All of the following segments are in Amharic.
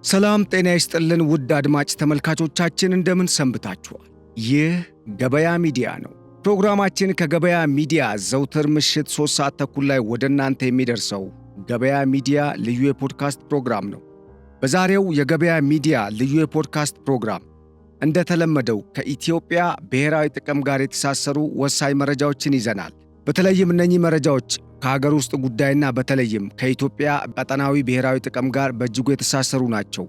ሰላም ጤና ይስጥልን ውድ አድማጭ ተመልካቾቻችን እንደምን ሰንብታችኋል? ይህ ገበያ ሚዲያ ነው። ፕሮግራማችን ከገበያ ሚዲያ ዘውትር ምሽት 3 ሰዓት ተኩል ላይ ወደ እናንተ የሚደርሰው ገበያ ሚዲያ ልዩ የፖድካስት ፕሮግራም ነው። በዛሬው የገበያ ሚዲያ ልዩ የፖድካስት ፕሮግራም እንደተለመደው ከኢትዮጵያ ብሔራዊ ጥቅም ጋር የተሳሰሩ ወሳኝ መረጃዎችን ይዘናል። በተለይም እነኚህ መረጃዎች ከሀገር ውስጥ ጉዳይና በተለይም ከኢትዮጵያ ቀጠናዊ ብሔራዊ ጥቅም ጋር በእጅጉ የተሳሰሩ ናቸው።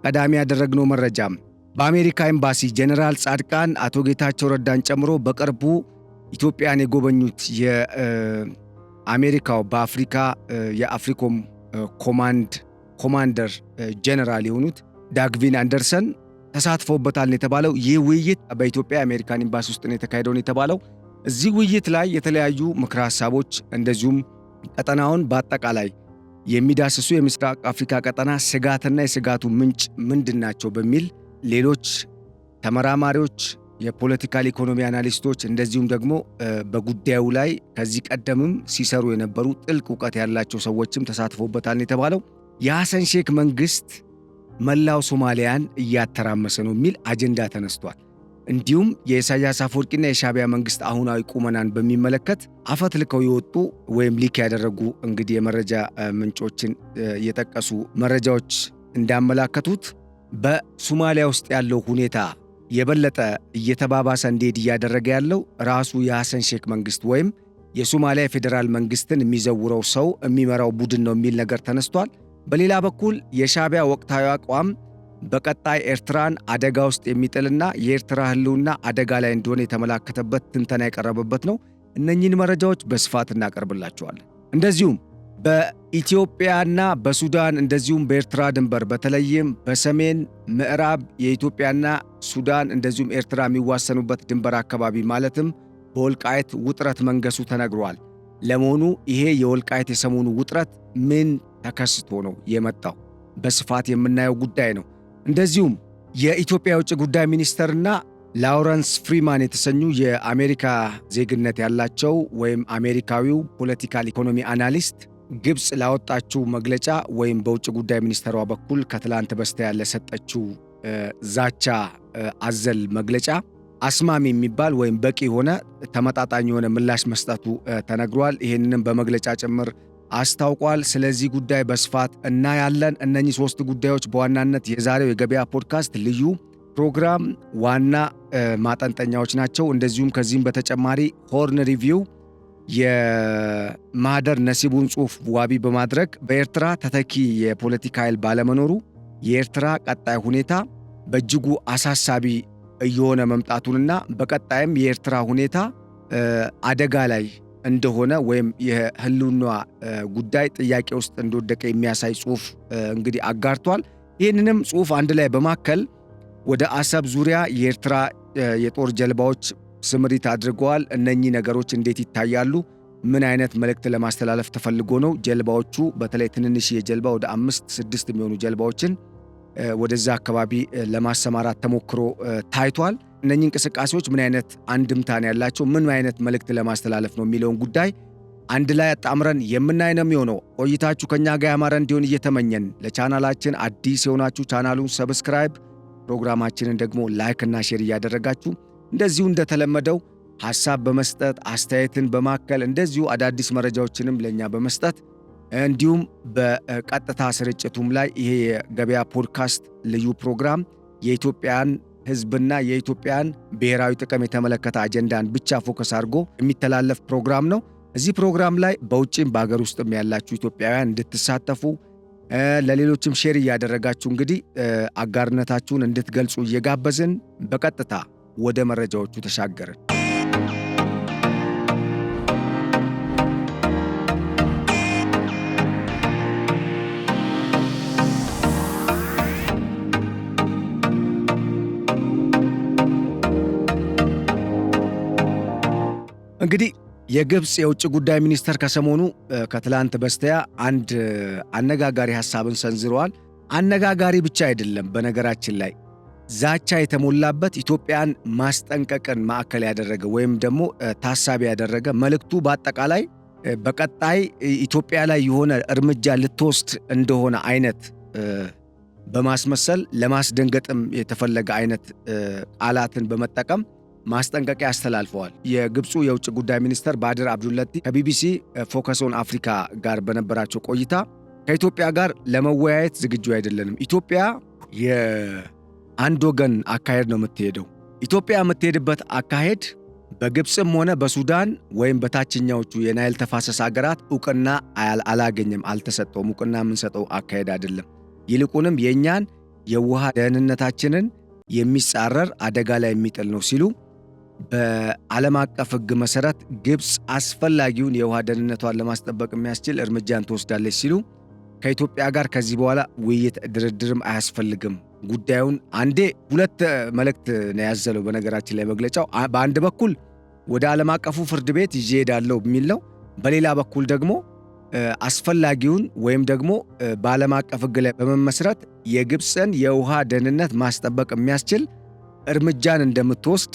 ቀዳሚ ያደረግነው መረጃም በአሜሪካ ኤምባሲ ጀነራል ጻድቃን አቶ ጌታቸው ረዳን ጨምሮ በቅርቡ ኢትዮጵያን የጎበኙት የአሜሪካው በአፍሪካ የአፍሪኮም ኮማንደር ጀነራል የሆኑት ዳግቪን አንደርሰን ተሳትፈውበታል የተባለው ይህ ውይይት በኢትዮጵያ የአሜሪካን ኤምባሲ ውስጥ ነው የተካሄደው የተባለው። እዚህ ውይይት ላይ የተለያዩ ምክረ ሐሳቦች እንደዚሁም ቀጠናውን በአጠቃላይ የሚዳስሱ የምስራቅ አፍሪካ ቀጠና ስጋትና የስጋቱ ምንጭ ምንድናቸው በሚል ሌሎች ተመራማሪዎች፣ የፖለቲካል ኢኮኖሚ አናሊስቶች እንደዚሁም ደግሞ በጉዳዩ ላይ ከዚህ ቀደምም ሲሰሩ የነበሩ ጥልቅ እውቀት ያላቸው ሰዎችም ተሳትፎበታል የተባለው የሐሰን ሼክ መንግስት መላው ሶማሊያን እያተራመሰ ነው የሚል አጀንዳ ተነስቷል። እንዲሁም የኢሳያስ አፈወርቂና የሻዕቢያ መንግስት አሁናዊ ቁመናን በሚመለከት አፈትልከው የወጡ ወይም ሊክ ያደረጉ እንግዲህ የመረጃ ምንጮችን የጠቀሱ መረጃዎች እንዳመላከቱት በሶማሊያ ውስጥ ያለው ሁኔታ የበለጠ እየተባባሰ እንዲሄድ እያደረገ ያለው ራሱ የሐሰን ሼክ መንግስት ወይም የሶማሊያ ፌዴራል መንግስትን የሚዘውረው ሰው የሚመራው ቡድን ነው የሚል ነገር ተነስቷል። በሌላ በኩል የሻዕቢያ ወቅታዊ አቋም በቀጣይ ኤርትራን አደጋ ውስጥ የሚጥልና የኤርትራ ህልውና አደጋ ላይ እንደሆነ የተመላከተበት ትንተና የቀረበበት ነው። እነኚህን መረጃዎች በስፋት እናቀርብላችኋለን። እንደዚሁም በኢትዮጵያና በሱዳን እንደዚሁም በኤርትራ ድንበር በተለይም በሰሜን ምዕራብ የኢትዮጵያና ሱዳን እንደዚሁም ኤርትራ የሚዋሰኑበት ድንበር አካባቢ ማለትም በወልቃይት ውጥረት መንገሱ ተነግሯል። ለመሆኑ ይሄ የወልቃይት የሰሞኑ ውጥረት ምን ተከስቶ ነው የመጣው? በስፋት የምናየው ጉዳይ ነው። እንደዚሁም የኢትዮጵያ የውጭ ጉዳይ ሚኒስተርና ላውረንስ ፍሪማን የተሰኙ የአሜሪካ ዜግነት ያላቸው ወይም አሜሪካዊው ፖለቲካል ኢኮኖሚ አናሊስት ግብፅ ላወጣችው መግለጫ ወይም በውጭ ጉዳይ ሚኒስተሯ በኩል ከትላንት በስቲያ ለሰጠችው ዛቻ አዘል መግለጫ አስማሚ የሚባል ወይም በቂ የሆነ ተመጣጣኝ የሆነ ምላሽ መስጠቱ ተነግሯል። ይህንንም በመግለጫ ጭምር አስታውቋል። ስለዚህ ጉዳይ በስፋት እናያለን። እነኚህ 3 ጉዳዮች በዋናነት የዛሬው የገበያ ፖድካስት ልዩ ፕሮግራም ዋና ማጠንጠኛዎች ናቸው። እንደዚሁም ከዚህም በተጨማሪ ሆርን ሪቪው የማህደር ነሲቡን ጽሑፍ ዋቢ በማድረግ በኤርትራ ተተኪ የፖለቲካ ኃይል ባለመኖሩ የኤርትራ ቀጣይ ሁኔታ በእጅጉ አሳሳቢ እየሆነ መምጣቱንና በቀጣይም የኤርትራ ሁኔታ አደጋ ላይ እንደሆነ ወይም የህልውና ጉዳይ ጥያቄ ውስጥ እንደወደቀ የሚያሳይ ጽሑፍ እንግዲህ አጋርቷል። ይህንንም ጽሑፍ አንድ ላይ በማከል ወደ አሰብ ዙሪያ የኤርትራ የጦር ጀልባዎች ስምሪት አድርገዋል። እነኚህ ነገሮች እንዴት ይታያሉ? ምን አይነት መልእክት ለማስተላለፍ ተፈልጎ ነው? ጀልባዎቹ በተለይ ትንንሽ የጀልባ ወደ 5-6 የሚሆኑ ጀልባዎችን ወደዛ አካባቢ ለማሰማራት ተሞክሮ ታይቷል። እነኚህ እንቅስቃሴዎች ምን አይነት አንድምታን ያላቸው፣ ምን አይነት መልእክት ለማስተላለፍ ነው የሚለውን ጉዳይ አንድ ላይ አጣምረን የምናይ ነው የሚሆነው። ቆይታችሁ ከኛ ጋር ያማረ እንዲሆን እየተመኘን ለቻናላችን አዲስ የሆናችሁ ቻናሉን ሰብስክራይብ፣ ፕሮግራማችንን ደግሞ ላይክ እና ሼር እያደረጋችሁ እንደዚሁ እንደተለመደው ሐሳብ በመስጠት አስተያየትን በማከል እንደዚሁ አዳዲስ መረጃዎችንም ለኛ በመስጠት እንዲሁም በቀጥታ ስርጭቱም ላይ ይሄ የገበያ ፖድካስት ልዩ ፕሮግራም የኢትዮጵያን ሕዝብና የኢትዮጵያን ብሔራዊ ጥቅም የተመለከተ አጀንዳን ብቻ ፎከስ አድርጎ የሚተላለፍ ፕሮግራም ነው። እዚህ ፕሮግራም ላይ በውጭም በሀገር ውስጥም ያላችሁ ኢትዮጵያውያን እንድትሳተፉ ለሌሎችም ሼር እያደረጋችሁ እንግዲህ አጋርነታችሁን እንድትገልጹ እየጋበዝን በቀጥታ ወደ መረጃዎቹ ተሻገርን። እንግዲህ የግብፅ የውጭ ጉዳይ ሚኒስተር ከሰሞኑ ከትላንት በስቲያ አንድ አነጋጋሪ ሐሳብን ሰንዝረዋል። አነጋጋሪ ብቻ አይደለም፣ በነገራችን ላይ ዛቻ የተሞላበት ኢትዮጵያን ማስጠንቀቅን ማዕከል ያደረገ ወይም ደግሞ ታሳቢ ያደረገ መልእክቱ በአጠቃላይ በቀጣይ ኢትዮጵያ ላይ የሆነ እርምጃ ልትወስድ እንደሆነ አይነት በማስመሰል ለማስደንገጥም የተፈለገ አይነት ቃላትን በመጠቀም ማስጠንቀቂያ አስተላልፈዋል። የግብፁ የውጭ ጉዳይ ሚኒስተር ባድር አብዱለቲ ከቢቢሲ ፎከስ ኦን አፍሪካ ጋር በነበራቸው ቆይታ ከኢትዮጵያ ጋር ለመወያየት ዝግጁ አይደለንም። ኢትዮጵያ የአንድ ወገን አካሄድ ነው የምትሄደው። ኢትዮጵያ የምትሄድበት አካሄድ በግብፅም ሆነ በሱዳን ወይም በታችኛዎቹ የናይል ተፋሰስ ሀገራት እውቅና አላገኘም፣ አልተሰጠውም። እውቅና የምንሰጠው አካሄድ አይደለም። ይልቁንም የእኛን የውሃ ደህንነታችንን የሚጻረር አደጋ ላይ የሚጥል ነው ሲሉ በዓለም አቀፍ ሕግ መሠረት ግብፅ አስፈላጊውን የውሃ ደህንነቷን ለማስጠበቅ የሚያስችል እርምጃን ትወስዳለች ሲሉ ከኢትዮጵያ ጋር ከዚህ በኋላ ውይይት፣ ድርድርም አያስፈልግም። ጉዳዩን አንዴ ሁለት መልእክት ነው ያዘለው። በነገራችን ላይ መግለጫው በአንድ በኩል ወደ ዓለም አቀፉ ፍርድ ቤት ይዤ እሄዳለሁ የሚል ነው። በሌላ በኩል ደግሞ አስፈላጊውን ወይም ደግሞ በዓለም አቀፍ ሕግ ላይ በመመስረት የግብፅን የውሃ ደህንነት ማስጠበቅ የሚያስችል እርምጃን እንደምትወስድ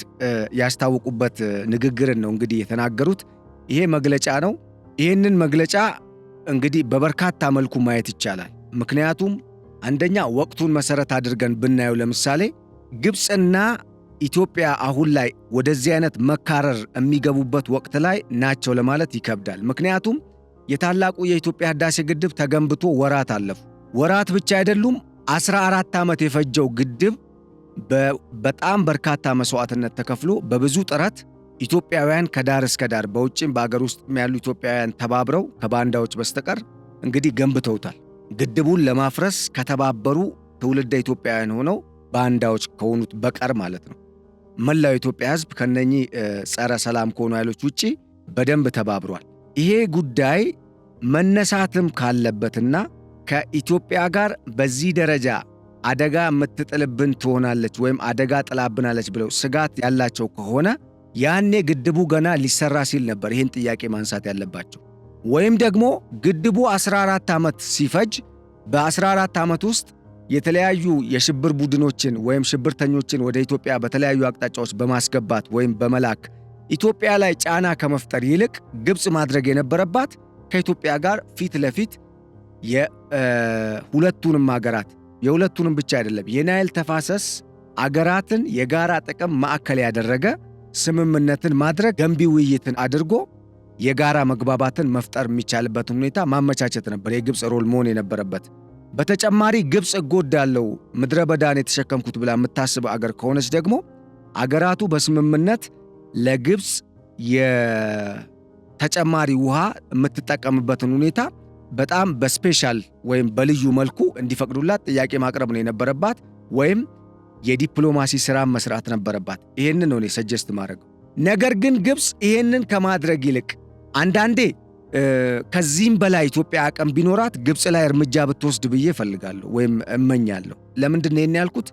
ያስታወቁበት ንግግርን ነው እንግዲህ የተናገሩት። ይሄ መግለጫ ነው። ይህንን መግለጫ እንግዲህ በበርካታ መልኩ ማየት ይቻላል። ምክንያቱም አንደኛ ወቅቱን መሰረት አድርገን ብናየው ለምሳሌ ግብፅና ኢትዮጵያ አሁን ላይ ወደዚህ አይነት መካረር የሚገቡበት ወቅት ላይ ናቸው ለማለት ይከብዳል። ምክንያቱም የታላቁ የኢትዮጵያ ህዳሴ ግድብ ተገንብቶ ወራት አለፉ። ወራት ብቻ አይደሉም፣ 14 ዓመት የፈጀው ግድብ በጣም በርካታ መስዋዕትነት ተከፍሎ በብዙ ጥረት ኢትዮጵያውያን ከዳር እስከ ዳር በውጭም በአገር ውስጥ ያሉ ኢትዮጵያውያን ተባብረው ከባንዳዎች በስተቀር እንግዲህ ገንብተውታል። ግድቡን ለማፍረስ ከተባበሩ ትውልደ ኢትዮጵያውያን ሆነው ባንዳዎች ከሆኑት በቀር ማለት ነው። መላው ኢትዮጵያ ህዝብ ከነኚህ ጸረ ሰላም ከሆኑ ኃይሎች ውጪ በደንብ ተባብሯል። ይሄ ጉዳይ መነሳትም ካለበትና ከኢትዮጵያ ጋር በዚህ ደረጃ አደጋ የምትጥልብን ትሆናለች ወይም አደጋ ጥላብናለች ብለው ስጋት ያላቸው ከሆነ ያኔ ግድቡ ገና ሊሰራ ሲል ነበር ይህን ጥያቄ ማንሳት ያለባቸው። ወይም ደግሞ ግድቡ 14 ዓመት ሲፈጅ በ14 ዓመት ውስጥ የተለያዩ የሽብር ቡድኖችን ወይም ሽብርተኞችን ወደ ኢትዮጵያ በተለያዩ አቅጣጫዎች በማስገባት ወይም በመላክ ኢትዮጵያ ላይ ጫና ከመፍጠር ይልቅ ግብፅ ማድረግ የነበረባት ከኢትዮጵያ ጋር ፊት ለፊት የሁለቱንም ሀገራት የሁለቱንም ብቻ አይደለም የናይል ተፋሰስ አገራትን የጋራ ጥቅም ማዕከል ያደረገ ስምምነትን ማድረግ፣ ገንቢ ውይይትን አድርጎ የጋራ መግባባትን መፍጠር የሚቻልበትን ሁኔታ ማመቻቸት ነበር የግብፅ ሮል መሆን የነበረበት። በተጨማሪ ግብፅ እጎዳለሁ ምድረ በዳን የተሸከምኩት ብላ የምታስብ አገር ከሆነች ደግሞ አገራቱ በስምምነት ለግብፅ የተጨማሪ ውሃ የምትጠቀምበትን ሁኔታ በጣም በስፔሻል ወይም በልዩ መልኩ እንዲፈቅዱላት ጥያቄ ማቅረብ ነው የነበረባት፣ ወይም የዲፕሎማሲ ሥራ መስራት ነበረባት። ይሄንን ነው እኔ ሰጀስት ማድረገው። ነገር ግን ግብፅ ይሄንን ከማድረግ ይልቅ አንዳንዴ ከዚህም በላይ ኢትዮጵያ አቅም ቢኖራት ግብፅ ላይ እርምጃ ብትወስድ ብዬ እፈልጋለሁ ወይም እመኛለሁ። ለምንድን ነው ይሄን ያልኩት?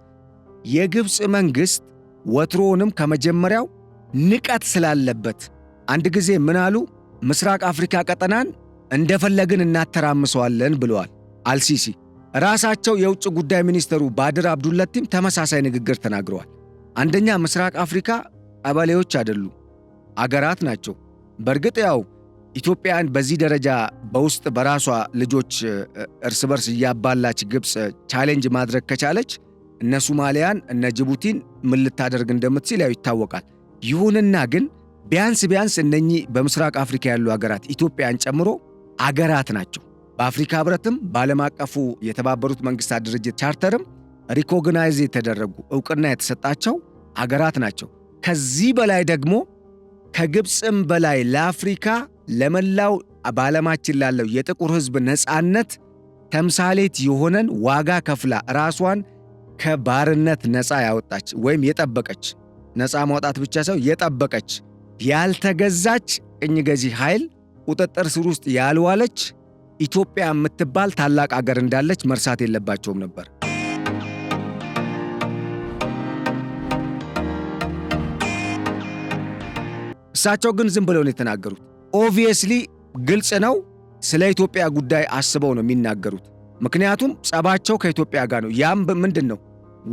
የግብፅ መንግሥት ወትሮውንም ከመጀመሪያው ንቀት ስላለበት አንድ ጊዜ ምን አሉ? ምስራቅ አፍሪካ ቀጠናን እንደፈለግን እናተራምሰዋለን ብለዋል አልሲሲ። ራሳቸው የውጭ ጉዳይ ሚኒስተሩ ባድር አብዱለቲም ተመሳሳይ ንግግር ተናግረዋል። አንደኛ ምስራቅ አፍሪካ ቀበሌዎች አይደሉም፣ አገራት ናቸው። በእርግጥ ያው ኢትዮጵያን በዚህ ደረጃ በውስጥ በራሷ ልጆች እርስ በርስ እያባላች ግብፅ ቻሌንጅ ማድረግ ከቻለች እነ ሶማሊያን እነ ጅቡቲን ምን ልታደርግ እንደምትችል ያው ይታወቃል። ይሁንና ግን ቢያንስ እነኚህ በምስራቅ አፍሪካ ያሉ አገራት ኢትዮጵያን ጨምሮ አገራት ናቸው። በአፍሪካ ህብረትም በዓለም አቀፉ የተባበሩት መንግስታት ድርጅት ቻርተርም ሪኮግናይዝ የተደረጉ ዕውቅና የተሰጣቸው አገራት ናቸው። ከዚህ በላይ ደግሞ ከግብፅም በላይ ለአፍሪካ ለመላው በዓለማችን ላለው የጥቁር ህዝብ ነፃነት ተምሳሌት የሆነን ዋጋ ከፍላ ራሷን ከባርነት ነፃ ያወጣች ወይም የጠበቀች፣ ነፃ ማውጣት ብቻ ሳይሆን የጠበቀች፣ ያልተገዛች ቅኝ ገዢ ኃይል ቁጥጥር ስር ውስጥ ያልዋለች ኢትዮጵያ የምትባል ታላቅ አገር እንዳለች መርሳት የለባቸውም ነበር። እሳቸው ግን ዝም ብለው ነው የተናገሩት። ኦብቪየስሊ ግልጽ ነው፣ ስለ ኢትዮጵያ ጉዳይ አስበው ነው የሚናገሩት። ምክንያቱም ጸባቸው ከኢትዮጵያ ጋር ነው። ያም ምንድን ነው?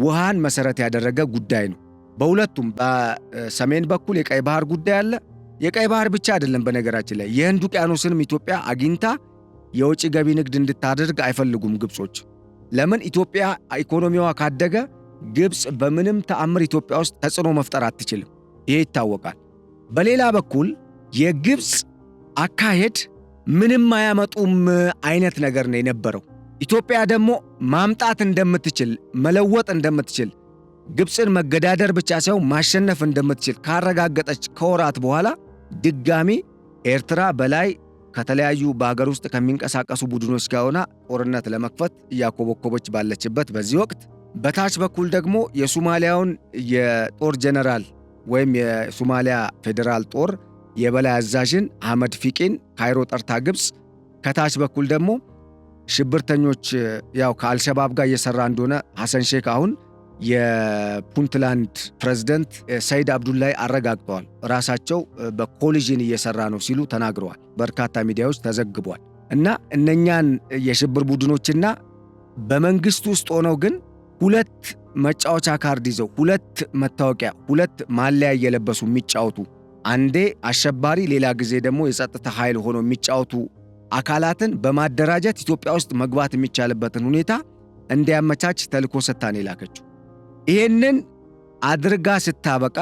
ውሃን መሰረት ያደረገ ጉዳይ ነው። በሁለቱም በሰሜን በኩል የቀይ ባህር ጉዳይ አለ። የቀይ ባህር ብቻ አይደለም፣ በነገራችን ላይ የህንድ ውቅያኖስንም ኢትዮጵያ አግኝታ የውጭ ገቢ ንግድ እንድታደርግ አይፈልጉም ግብጾች። ለምን ኢትዮጵያ ኢኮኖሚዋ ካደገ ግብፅ በምንም ተአምር ኢትዮጵያ ውስጥ ተጽዕኖ መፍጠር አትችልም። ይሄ ይታወቃል። በሌላ በኩል የግብፅ አካሄድ ምንም አያመጡም አይነት ነገር ነው የነበረው። ኢትዮጵያ ደግሞ ማምጣት እንደምትችል መለወጥ እንደምትችል ግብፅን መገዳደር ብቻ ሳይሆን ማሸነፍ እንደምትችል ካረጋገጠች ከወራት በኋላ ድጋሚ ኤርትራ በላይ ከተለያዩ በሀገር ውስጥ ከሚንቀሳቀሱ ቡድኖች ጋር ሆና ጦርነት ለመክፈት እያኮበኮበች ባለችበት በዚህ ወቅት በታች በኩል ደግሞ የሶማሊያውን የጦር ጀነራል ወይም የሶማሊያ ፌዴራል ጦር የበላይ አዛዥን አህመድ ፊቂን ካይሮ ጠርታ ግብፅ፣ ከታች በኩል ደግሞ ሽብርተኞች ያው ከአልሸባብ ጋር እየሰራ እንደሆነ ሐሰን ሼክ አሁን የፑንትላንድ ፕሬዝዳንት ሰይድ አብዱላይ አረጋግጠዋል። ራሳቸው በኮሊዥን እየሰራ ነው ሲሉ ተናግረዋል። በርካታ ሚዲያዎች ተዘግቧል። እና እነኛን የሽብር ቡድኖችና በመንግስት ውስጥ ሆነው ግን ሁለት መጫወቻ ካርድ ይዘው ሁለት መታወቂያ ሁለት ማለያ እየለበሱ የሚጫወቱ አንዴ አሸባሪ ሌላ ጊዜ ደግሞ የጸጥታ ኃይል ሆኖ የሚጫወቱ አካላትን በማደራጀት ኢትዮጵያ ውስጥ መግባት የሚቻልበትን ሁኔታ እንዲያመቻች ተልኮ ሰጥታን የላከችው። ይሄንን አድርጋ ስታበቃ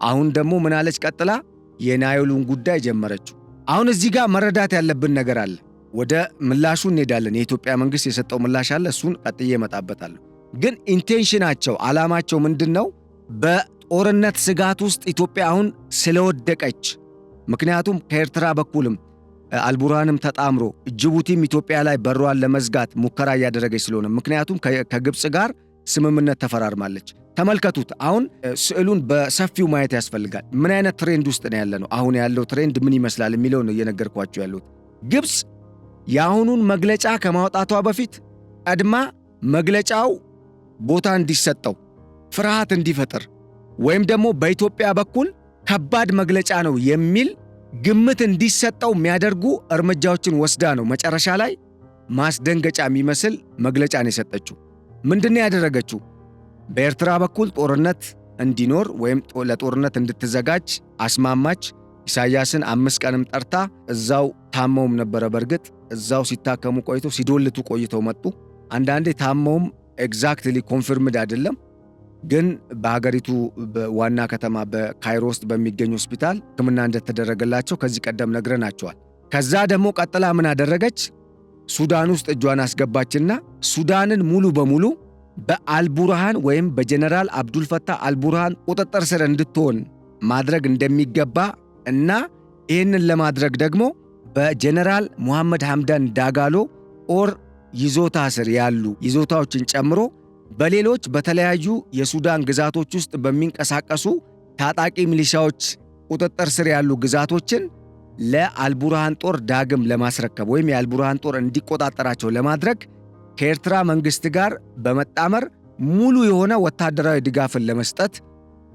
አሁን ደግሞ ምን አለች ቀጥላ? የናይሉን ጉዳይ ጀመረችው። አሁን እዚህ ጋር መረዳት ያለብን ነገር አለ። ወደ ምላሹ እንሄዳለን። የኢትዮጵያ መንግስት የሰጠው ምላሽ አለ። እሱን ቀጥዬ እመጣበታለሁ። ግን ኢንቴንሽናቸው ዓላማቸው ምንድነው? በጦርነት ስጋት ውስጥ ኢትዮጵያ አሁን ስለወደቀች፣ ምክንያቱም ከኤርትራ በኩልም አልቡርሃንም ተጣምሮ ጅቡቲም ኢትዮጵያ ላይ በሯን ለመዝጋት ሙከራ እያደረገች ስለሆነ፣ ምክንያቱም ከግብፅ ጋር ስምምነት ተፈራርማለች። ተመልከቱት። አሁን ስዕሉን በሰፊው ማየት ያስፈልጋል። ምን አይነት ትሬንድ ውስጥ ነው ያለነው? አሁን ያለው ትሬንድ ምን ይመስላል የሚለው ነው እየነገርኳቸው ያለሁት። ግብፅ የአሁኑን መግለጫ ከማውጣቷ በፊት ቀድማ መግለጫው ቦታ እንዲሰጠው፣ ፍርሃት እንዲፈጥር ወይም ደግሞ በኢትዮጵያ በኩል ከባድ መግለጫ ነው የሚል ግምት እንዲሰጠው የሚያደርጉ እርምጃዎችን ወስዳ ነው መጨረሻ ላይ ማስደንገጫ የሚመስል መግለጫ ነው የሰጠችው። ምንድነው ያደረገችው? በኤርትራ በኩል ጦርነት እንዲኖር ወይም ለጦርነት እንድትዘጋጅ አስማማች። ኢሳያስን 5 ቀንም ጠርታ እዛው ታመውም ነበረ። በርግጥ እዛው ሲታከሙ ቆይተው ሲዶልቱ ቆይተው መጡ። አንዳንዴ ታመውም ኤግዛክትሊ ኮንፊርምድ አይደለም፣ ግን በሀገሪቱ ዋና ከተማ በካይሮ ውስጥ በሚገኝ ሆስፒታል ሕክምና እንደተደረገላቸው ከዚህ ቀደም ነግረናቸዋል። ከዛ ደግሞ ቀጥላ ምን አደረገች? ሱዳን ውስጥ እጇን አስገባችና ሱዳንን ሙሉ በሙሉ በአልቡርሃን ወይም በጀነራል አብዱልፈታህ አልቡርሃን ቁጥጥር ስር እንድትሆን ማድረግ እንደሚገባ እና ይህንን ለማድረግ ደግሞ በጀነራል ሙሐመድ ሐምዳን ዳጋሎ ጦር ይዞታ ስር ያሉ ይዞታዎችን ጨምሮ በሌሎች በተለያዩ የሱዳን ግዛቶች ውስጥ በሚንቀሳቀሱ ታጣቂ ሚሊሻዎች ቁጥጥር ስር ያሉ ግዛቶችን ለአልቡርሃን ጦር ዳግም ለማስረከብ ወይም የአልቡርሃን ጦር እንዲቆጣጠራቸው ለማድረግ ከኤርትራ መንግስት ጋር በመጣመር ሙሉ የሆነ ወታደራዊ ድጋፍን ለመስጠት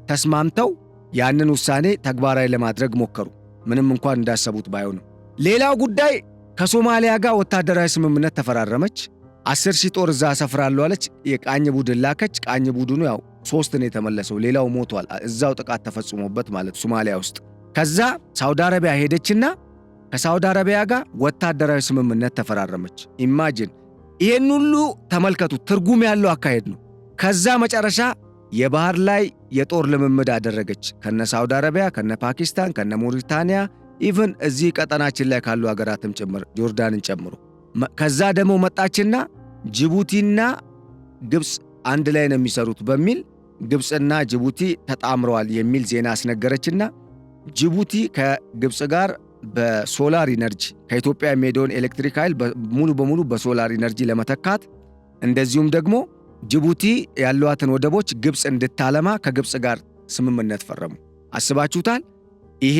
ተስማምተው ያንን ውሳኔ ተግባራዊ ለማድረግ ሞከሩ፣ ምንም እንኳን እንዳሰቡት ባይሆንም። ሌላው ጉዳይ ከሶማሊያ ጋር ወታደራዊ ስምምነት ተፈራረመች። 10,000 ጦር እዛ አሰፍራለሁ አለች። የቃኝ ቡድን ላከች። ቃኝ ቡድኑ ያው 3 ነው የተመለሰው፣ ሌላው ሞቷል። እዛው ጥቃት ተፈጽሞበት ማለት ሶማሊያ ውስጥ። ከዛ ሳውዲ አረቢያ ሄደችና ከሳውዲ አረቢያ ጋር ወታደራዊ ስምምነት ተፈራረመች። ኢማጂን፣ ይሄን ሁሉ ተመልከቱ። ትርጉም ያለው አካሄድ ነው። ከዛ መጨረሻ የባህር ላይ የጦር ልምምድ አደረገች ከነ ሳውዲ አረቢያ፣ ከነ ፓኪስታን፣ ከነ ሞሪታንያ፣ ኢቭን እዚህ ቀጠናችን ላይ ካሉ ሀገራትም ጭምር ጆርዳንን ጨምሮ። ከዛ ደግሞ መጣችና ጅቡቲና ግብፅ አንድ ላይ ነው የሚሰሩት በሚል ግብፅና ጅቡቲ ተጣምረዋል የሚል ዜና አስነገረችና ጅቡቲ ከግብፅ ጋር በሶላር ኢነርጂ ከኢትዮጵያ የሚሄደውን ኤሌክትሪክ ኃይል ሙሉ በሙሉ በሶላር ኢነርጂ ለመተካት እንደዚሁም ደግሞ ጅቡቲ ያሏትን ወደቦች ግብፅ እንድታለማ ከግብፅ ጋር ስምምነት ፈረሙ። አስባችሁታል? ይሄ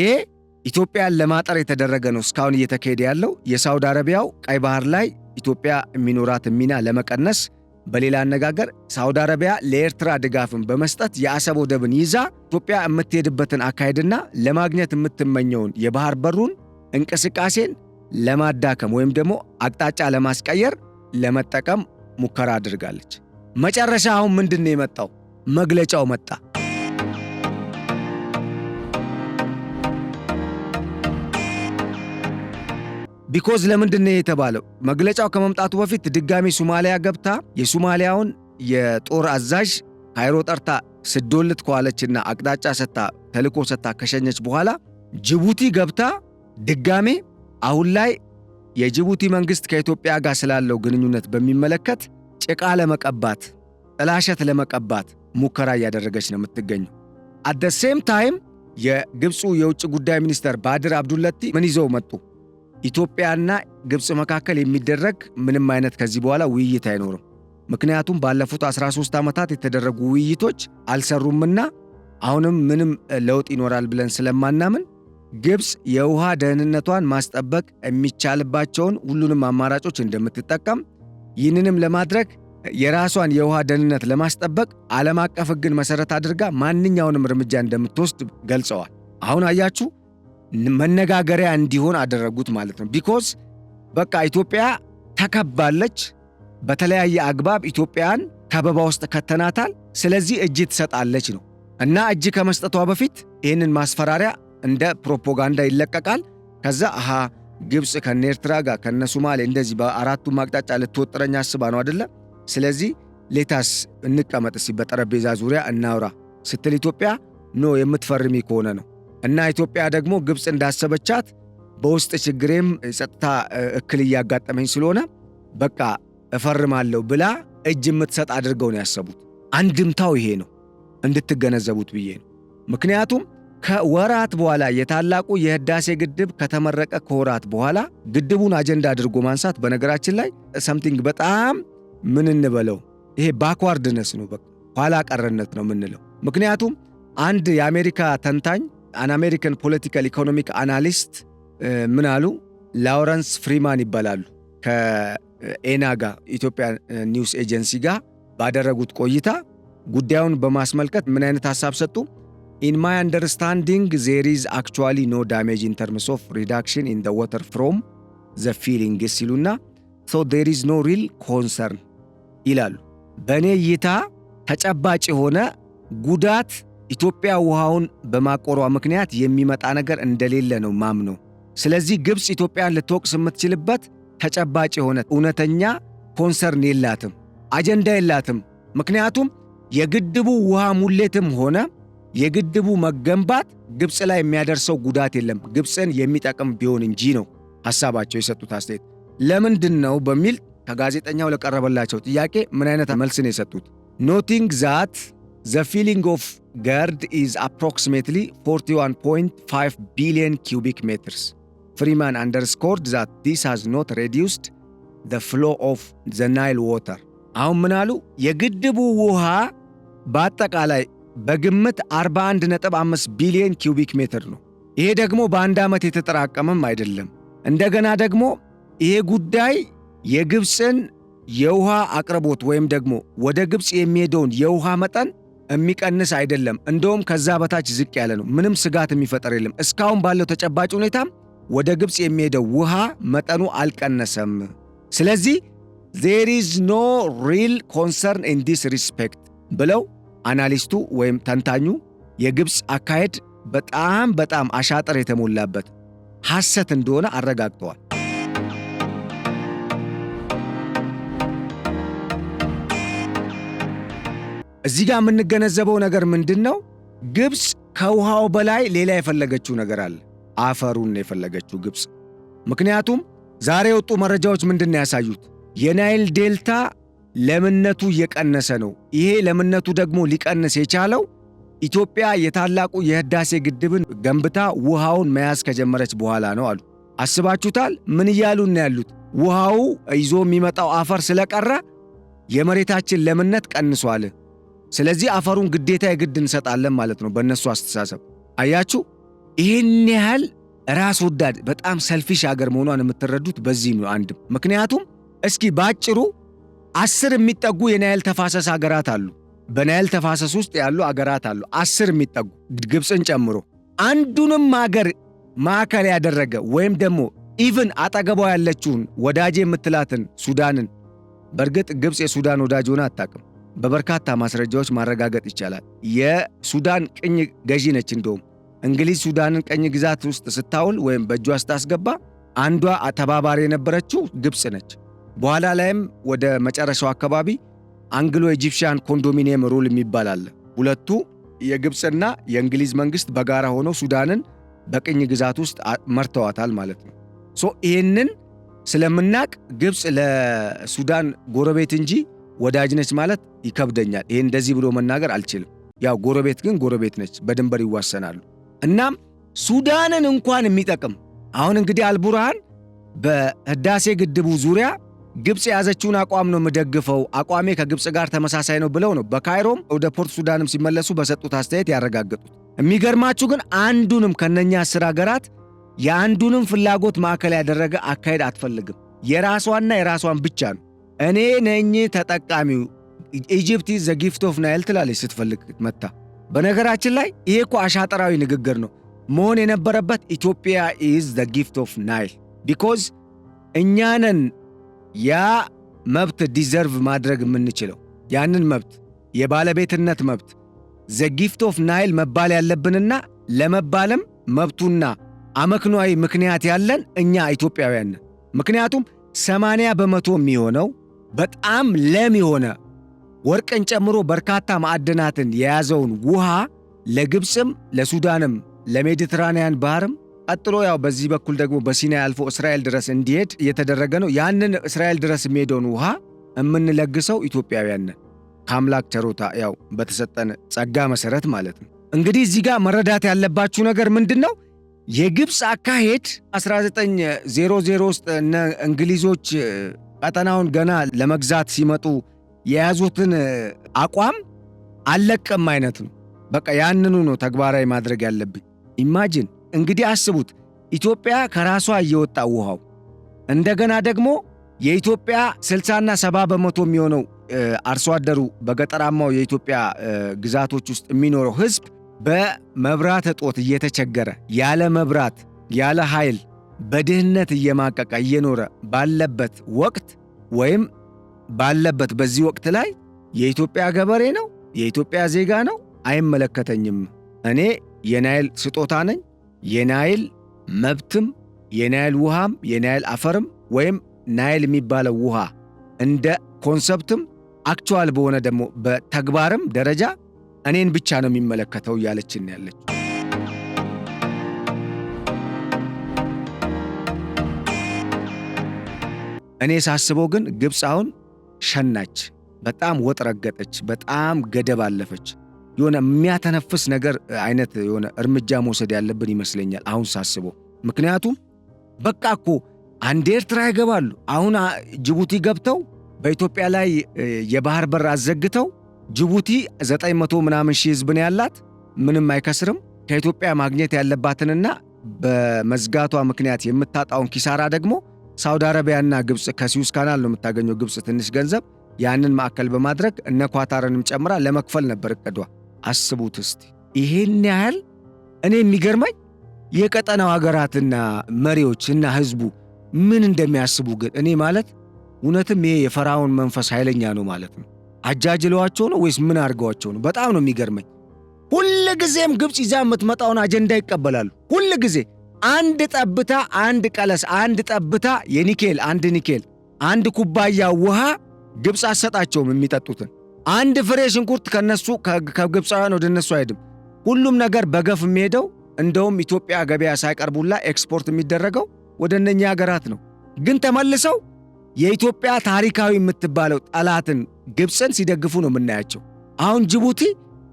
ኢትዮጵያን ለማጠር የተደረገ ነው እስካሁን እየተካሄደ ያለው። የሳውዲ አረቢያው ቀይ ባህር ላይ ኢትዮጵያ የሚኖራትን ሚና ለመቀነስ፣ በሌላ አነጋገር ሳውዲ አረቢያ ለኤርትራ ድጋፍን በመስጠት የአሰብ ወደብን ይዛ ኢትዮጵያ የምትሄድበትን አካሄድና ለማግኘት የምትመኘውን የባህር በሩን እንቅስቃሴን ለማዳከም ወይም ደግሞ አቅጣጫ ለማስቀየር ለመጠቀም ሙከራ አድርጋለች። መጨረሻ አሁን ምንድን ነው የመጣው? መግለጫው መጣ። ቢኮዝ ለምንድን ነው የተባለው? መግለጫው ከመምጣቱ በፊት ድጋሚ ሶማሊያ ገብታ የሶማሊያውን የጦር አዛዥ ካይሮ ጠርታ ስዶልት ከዋለችና አቅጣጫ ሰጥታ ተልኮ ሰጥታ ከሸኘች በኋላ ጅቡቲ ገብታ ድጋሜ አሁን ላይ የጅቡቲ መንግስት ከኢትዮጵያ ጋር ስላለው ግንኙነት በሚመለከት ጭቃ ለመቀባት ጥላሸት ለመቀባት ሙከራ እያደረገች ነው የምትገኘው። አት ዘ ሴም ታይም የግብፁ የውጭ ጉዳይ ሚኒስተር ባድር አብዱለቲ ምን ይዘው መጡ? ኢትዮጵያና ግብፅ መካከል የሚደረግ ምንም አይነት ከዚህ በኋላ ውይይት አይኖርም። ምክንያቱም ባለፉት 13 ዓመታት የተደረጉ ውይይቶች አልሰሩምና አሁንም ምንም ለውጥ ይኖራል ብለን ስለማናምን ግብፅ የውሃ ደህንነቷን ማስጠበቅ የሚቻልባቸውን ሁሉንም አማራጮች እንደምትጠቀም ይህንንም ለማድረግ የራሷን የውሃ ደህንነት ለማስጠበቅ ዓለም አቀፍ ሕግን መሰረት አድርጋ ማንኛውንም እርምጃ እንደምትወስድ ገልጸዋል። አሁን አያችሁ መነጋገሪያ እንዲሆን አደረጉት ማለት ነው። ቢኮዝ በቃ ኢትዮጵያ ተከባለች። በተለያየ አግባብ ኢትዮጵያን ከበባ ውስጥ ከተናታል። ስለዚህ እጅ ትሰጣለች ነው እና እጅ ከመስጠቷ በፊት ይህንን ማስፈራሪያ እንደ ፕሮፓጋንዳ ይለቀቃል። ከዛ ግብፅ ከነ ኤርትራ ጋር ከነ ሶማሌ እንደዚህ በአራቱም አቅጣጫ ልትወጥረኝ አስባ ነው አይደለ? ስለዚህ ሌታስ እንቀመጥ እስቲ በጠረጴዛ ዙሪያ እናውራ ስትል ኢትዮጵያ ኖ የምትፈርሚ ከሆነ ነው እና ኢትዮጵያ ደግሞ ግብፅ እንዳሰበቻት በውስጥ ችግሬም ጸጥታ እክል እያጋጠመኝ ስለሆነ በቃ እፈርማለሁ ብላ እጅ የምትሰጥ አድርገው ነው ያሰቡት። አንድምታው ይሄ ነው እንድትገነዘቡት ብዬ ነው። ምክንያቱም ከወራት በኋላ የታላቁ የህዳሴ ግድብ ከተመረቀ ከወራት በኋላ ግድቡን አጀንዳ አድርጎ ማንሳት በነገራችን ላይ ሰምቲንግ በጣም ምን እንበለው ይሄ ባክዋርድነስ ነው፣ በቃ ኋላ ቀረነት ነው ምንለው። ምክንያቱም አንድ የአሜሪካ ተንታኝ አን አሜሪካን ፖለቲካል ኢኮኖሚክ አናሊስት ምን አሉ? ላውረንስ ፍሪማን ይባላሉ። ከኤና ጋር ኢትዮጵያ ኒውስ ኤጀንሲ ጋር ባደረጉት ቆይታ ጉዳዩን በማስመልከት ምን አይነት ሐሳብ ሰጡ? In my understanding, there is actually no damage in terms of reduction in the water from the feelings ይሉና so there is no real concern ይላሉ። በእኔ እይታ ተጨባጭ የሆነ ጉዳት ኢትዮጵያ ውሃውን በማቆሯ ምክንያት የሚመጣ ነገር እንደሌለ ነው ማምነው። ስለዚህ ግብፅ ኢትዮጵያን ልትወቅስ የምትችልበት ተጨባጭ የሆነ እውነተኛ ኮንሰርን የላትም፣ አጀንዳ የላትም። ምክንያቱም የግድቡ ውሃ ሙሌትም ሆነ የግድቡ መገንባት ግብፅ ላይ የሚያደርሰው ጉዳት የለም፣ ግብፅን የሚጠቅም ቢሆን እንጂ ነው ሐሳባቸው የሰጡት አስተያየት። ለምንድን ነው በሚል ከጋዜጠኛው ለቀረበላቸው ጥያቄ ምን አይነት መልስ ነው የሰጡት? noting that the filling of GERD is approximately 41.5 billion cubic meters. Freeman underscored that this has not reduced the flow of the Nile water. አሁን ምን አሉ? የግድቡ ውሃ በአጠቃላይ በግምት 41.5 ቢሊዮን ኪዩቢክ ሜትር ነው። ይሄ ደግሞ በአንድ ዓመት የተጠራቀመም አይደለም። እንደገና ደግሞ ይሄ ጉዳይ የግብፅን የውሃ አቅርቦት ወይም ደግሞ ወደ ግብፅ የሚሄደውን የውሃ መጠን የሚቀንስ አይደለም። እንደውም ከዛ በታች ዝቅ ያለ ነው። ምንም ስጋት የሚፈጠር የለም። እስካሁን ባለው ተጨባጭ ሁኔታም ወደ ግብፅ የሚሄደው ውሃ መጠኑ አልቀነሰም። ስለዚህ there is no real concern in this respect ብለው አናሊስቱ ወይም ተንታኙ የግብፅ አካሄድ በጣም አሻጥር የተሞላበት ሐሰት እንደሆነ አረጋግጠዋል። እዚህ ጋር የምንገነዘበው ነገር ምንድነው? ግብፅ ከውሃው በላይ ሌላ የፈለገችው ነገር አለ። አፈሩን የፈለገችው ግብፅ። ምክንያቱም ዛሬ የወጡ መረጃዎች ምንድነው ያሳዩት? የናይል ዴልታ ለምነቱ እየቀነሰ ነው። ይሄ ለምነቱ ደግሞ ሊቀንስ የቻለው ኢትዮጵያ የታላቁ የህዳሴ ግድብን ገንብታ ውሃውን መያዝ ከጀመረች በኋላ ነው አሉ። አስባችሁታል? ምን እያሉን ያሉት? ውሃው ይዞ የሚመጣው አፈር ስለቀረ የመሬታችን ለምነት ቀንሷል። ስለዚህ አፈሩን ግዴታ የግድ እንሰጣለን ማለት ነው በእነሱ አስተሳሰብ። አያችሁ፣ ይህን ያህል ራስ ወዳድ በጣም ሰልፊሽ አገር መሆኗን የምትረዱት በዚህ ነው። አንድም ምክንያቱም እስኪ ባጭሩ 10 የሚጠጉ የናይል ተፋሰስ አገራት አሉ። በናይል ተፋሰስ ውስጥ ያሉ አገራት አሉ 10 የሚጠጉ ግብፅን ጨምሮ። አንዱንም አገር ማዕከል ያደረገ ወይም ደግሞ ኢቭን አጠገቧ ያለችውን ወዳጄ የምትላትን ሱዳንን፣ በእርግጥ ግብፅ የሱዳን ወዳጅ ሆና አታውቅም። በበርካታ ማስረጃዎች ማረጋገጥ ይቻላል። የሱዳን ቅኝ ገዢ ነች። እንደውም እንግሊዝ ሱዳንን ቅኝ ግዛት ውስጥ ስታውል ወይም በእጇ ስታስገባ አንዷ ተባባሪ የነበረችው ግብፅ ነች። በኋላ ላይም ወደ መጨረሻው አካባቢ አንግሎ ኢጂፕሽያን ኮንዶሚኒየም ሩል የሚባል አለ። ሁለቱ የግብፅና የእንግሊዝ መንግስት በጋራ ሆነው ሱዳንን በቅኝ ግዛት ውስጥ መርተዋታል ማለት ነው። ይህንን ስለምናቅ ግብፅ ለሱዳን ጎረቤት እንጂ ወዳጅ ነች ማለት ይከብደኛል። ይሄን እንደዚህ ብሎ መናገር አልችልም። ያው ጎረቤት ግን ጎረቤት ነች፣ በድንበር ይዋሰናሉ። እናም ሱዳንን እንኳን የሚጠቅም አሁን እንግዲህ አልቡርሃን በህዳሴ ግድቡ ዙሪያ ግብፅ የያዘችውን አቋም ነው የምደግፈው፣ አቋሜ ከግብፅ ጋር ተመሳሳይ ነው ብለው ነው በካይሮም ወደ ፖርት ሱዳንም ሲመለሱ በሰጡት አስተያየት ያረጋገጡት። የሚገርማችሁ ግን አንዱንም ከነኛ 10 ሀገራት የአንዱንም ፍላጎት ማዕከል ያደረገ አካሄድ አትፈልግም። የራሷና የራሷን ብቻ ነው። እኔ ነኝ ተጠቃሚው፣ ኢጂፕት ኢዝ ዘ ጊፍት ኦፍ ናይል ትላለች ስትፈልግ መታ። በነገራችን ላይ ይሄ እኮ አሻጠራዊ ንግግር ነው። መሆን የነበረበት ኢትዮጵያ ኢዝ ዘ ጊፍት ኦፍ ናይል ቢኮዝ እኛንን ያ መብት ዲዘርቭ ማድረግ የምንችለው ያንን መብት የባለቤትነት መብት ዘ ጊፍት ኦፍ ናይል መባል ያለብንና ለመባለም መብቱና አመክኗዊ ምክንያት ያለን እኛ ኢትዮጵያውያን ነን። ምክንያቱም 80% የሚሆነው በጣም ለም የሆነ ወርቅን ጨምሮ በርካታ ማዕድናትን የያዘውን ውሃ ለግብፅም ለሱዳንም ለሜዲትራንያን ባህርም ቀጥሎ ያው በዚህ በኩል ደግሞ በሲናይ አልፎ እስራኤል ድረስ እንዲሄድ እየተደረገ ነው። ያንን እስራኤል ድረስ የሚሄደውን ውሃ የምንለግሰው ኢትዮጵያውያን ነን ከአምላክ ቸሮታ ያው በተሰጠን ጸጋ መሰረት ማለት ነው። እንግዲህ እዚህ ጋር መረዳት ያለባችሁ ነገር ምንድን ነው? የግብፅ አካሄድ 1900 ውስጥ እነ እንግሊዞች ቀጠናውን ገና ለመግዛት ሲመጡ የያዙትን አቋም አለቅም አይነት ነው። በቃ ያንኑ ነው ተግባራዊ ማድረግ ያለብኝ። ኢማጂን እንግዲህ አስቡት፣ ኢትዮጵያ ከራሷ እየወጣ ውሃው እንደገና ደግሞ የኢትዮጵያ 60 እና 70% የሚሆነው አርሶ አደሩ በገጠራማው የኢትዮጵያ ግዛቶች ውስጥ የሚኖረው ህዝብ በመብራት እጦት እየተቸገረ ያለ መብራት ያለ ኃይል በድህነት እየማቀቀ እየኖረ ባለበት ወቅት ወይም ባለበት በዚህ ወቅት ላይ የኢትዮጵያ ገበሬ ነው የኢትዮጵያ ዜጋ ነው አይመለከተኝም፣ እኔ የናይል ስጦታ ነኝ፣ የናይል መብትም የናይል ውሃም የናይል አፈርም ወይም ናይል የሚባለው ውሃ እንደ ኮንሰፕትም አክቹዋል በሆነ ደግሞ በተግባርም ደረጃ እኔን ብቻ ነው የሚመለከተው እያለችን ያለች። እኔ ሳስበው ግን ግብፅ አሁን ሸናች፣ በጣም ወጥ ረገጠች፣ በጣም ገደብ አለፈች። የሆነ የሚያተነፍስ ነገር አይነት የሆነ እርምጃ መውሰድ ያለብን ይመስለኛል አሁን ሳስበው። ምክንያቱም በቃ እኮ አንድ ኤርትራ ይገባሉ፣ አሁን ጅቡቲ ገብተው በኢትዮጵያ ላይ የባህር በር አዘግተው ጅቡቲ 900 ምናምን ሺህ ህዝብ ነው ያላት፣ ምንም አይከስርም። ከኢትዮጵያ ማግኘት ያለባትንና በመዝጋቷ ምክንያት የምታጣውን ኪሳራ ደግሞ ሳውዲ አረቢያና ግብፅ ከሲዩስ ካናል ነው የምታገኘው ግብፅ ትንሽ ገንዘብ፣ ያንን ማዕከል በማድረግ እነ ኳታርንም ጨምራ ለመክፈል ነበር እቅዷ። አስቡት እስቲ ይሄን ያህል። እኔ የሚገርመኝ የቀጠናው ሀገራትና መሪዎችና ህዝቡ ምን እንደሚያስቡ ግን እኔ ማለት እውነትም ይሄ የፈርዖን መንፈስ ኃይለኛ ነው ማለት ነው። አጃጅለዋቸው ነው ወይስ ምን አድርገዋቸው ነው? በጣም ነው የሚገርመኝ። ሁል ጊዜም ግብፅ ይዛ የምትመጣውን አጀንዳ ይቀበላሉ። ሁል ጊዜ አንድ ጠብታ፣ አንድ ቀለስ፣ አንድ ጠብታ የኒኬል አንድ ኒኬል፣ አንድ ኩባያ ውሃ ግብፅ አሰጣቸውም የሚጠጡትን። አንድ ፍሬ ሽንኩርት ከነሱ ከግብፃውያን ወደ እነሱ አይሄድም። ሁሉም ነገር በገፍ የሚሄደው እንደውም ኢትዮጵያ ገበያ ሳይቀርቡላ ኤክስፖርት የሚደረገው ወደ እነኛ ሀገራት ነው። ግን ተመልሰው የኢትዮጵያ ታሪካዊ የምትባለው ጠላትን ግብፅን ሲደግፉ ነው የምናያቸው። አሁን ጅቡቲ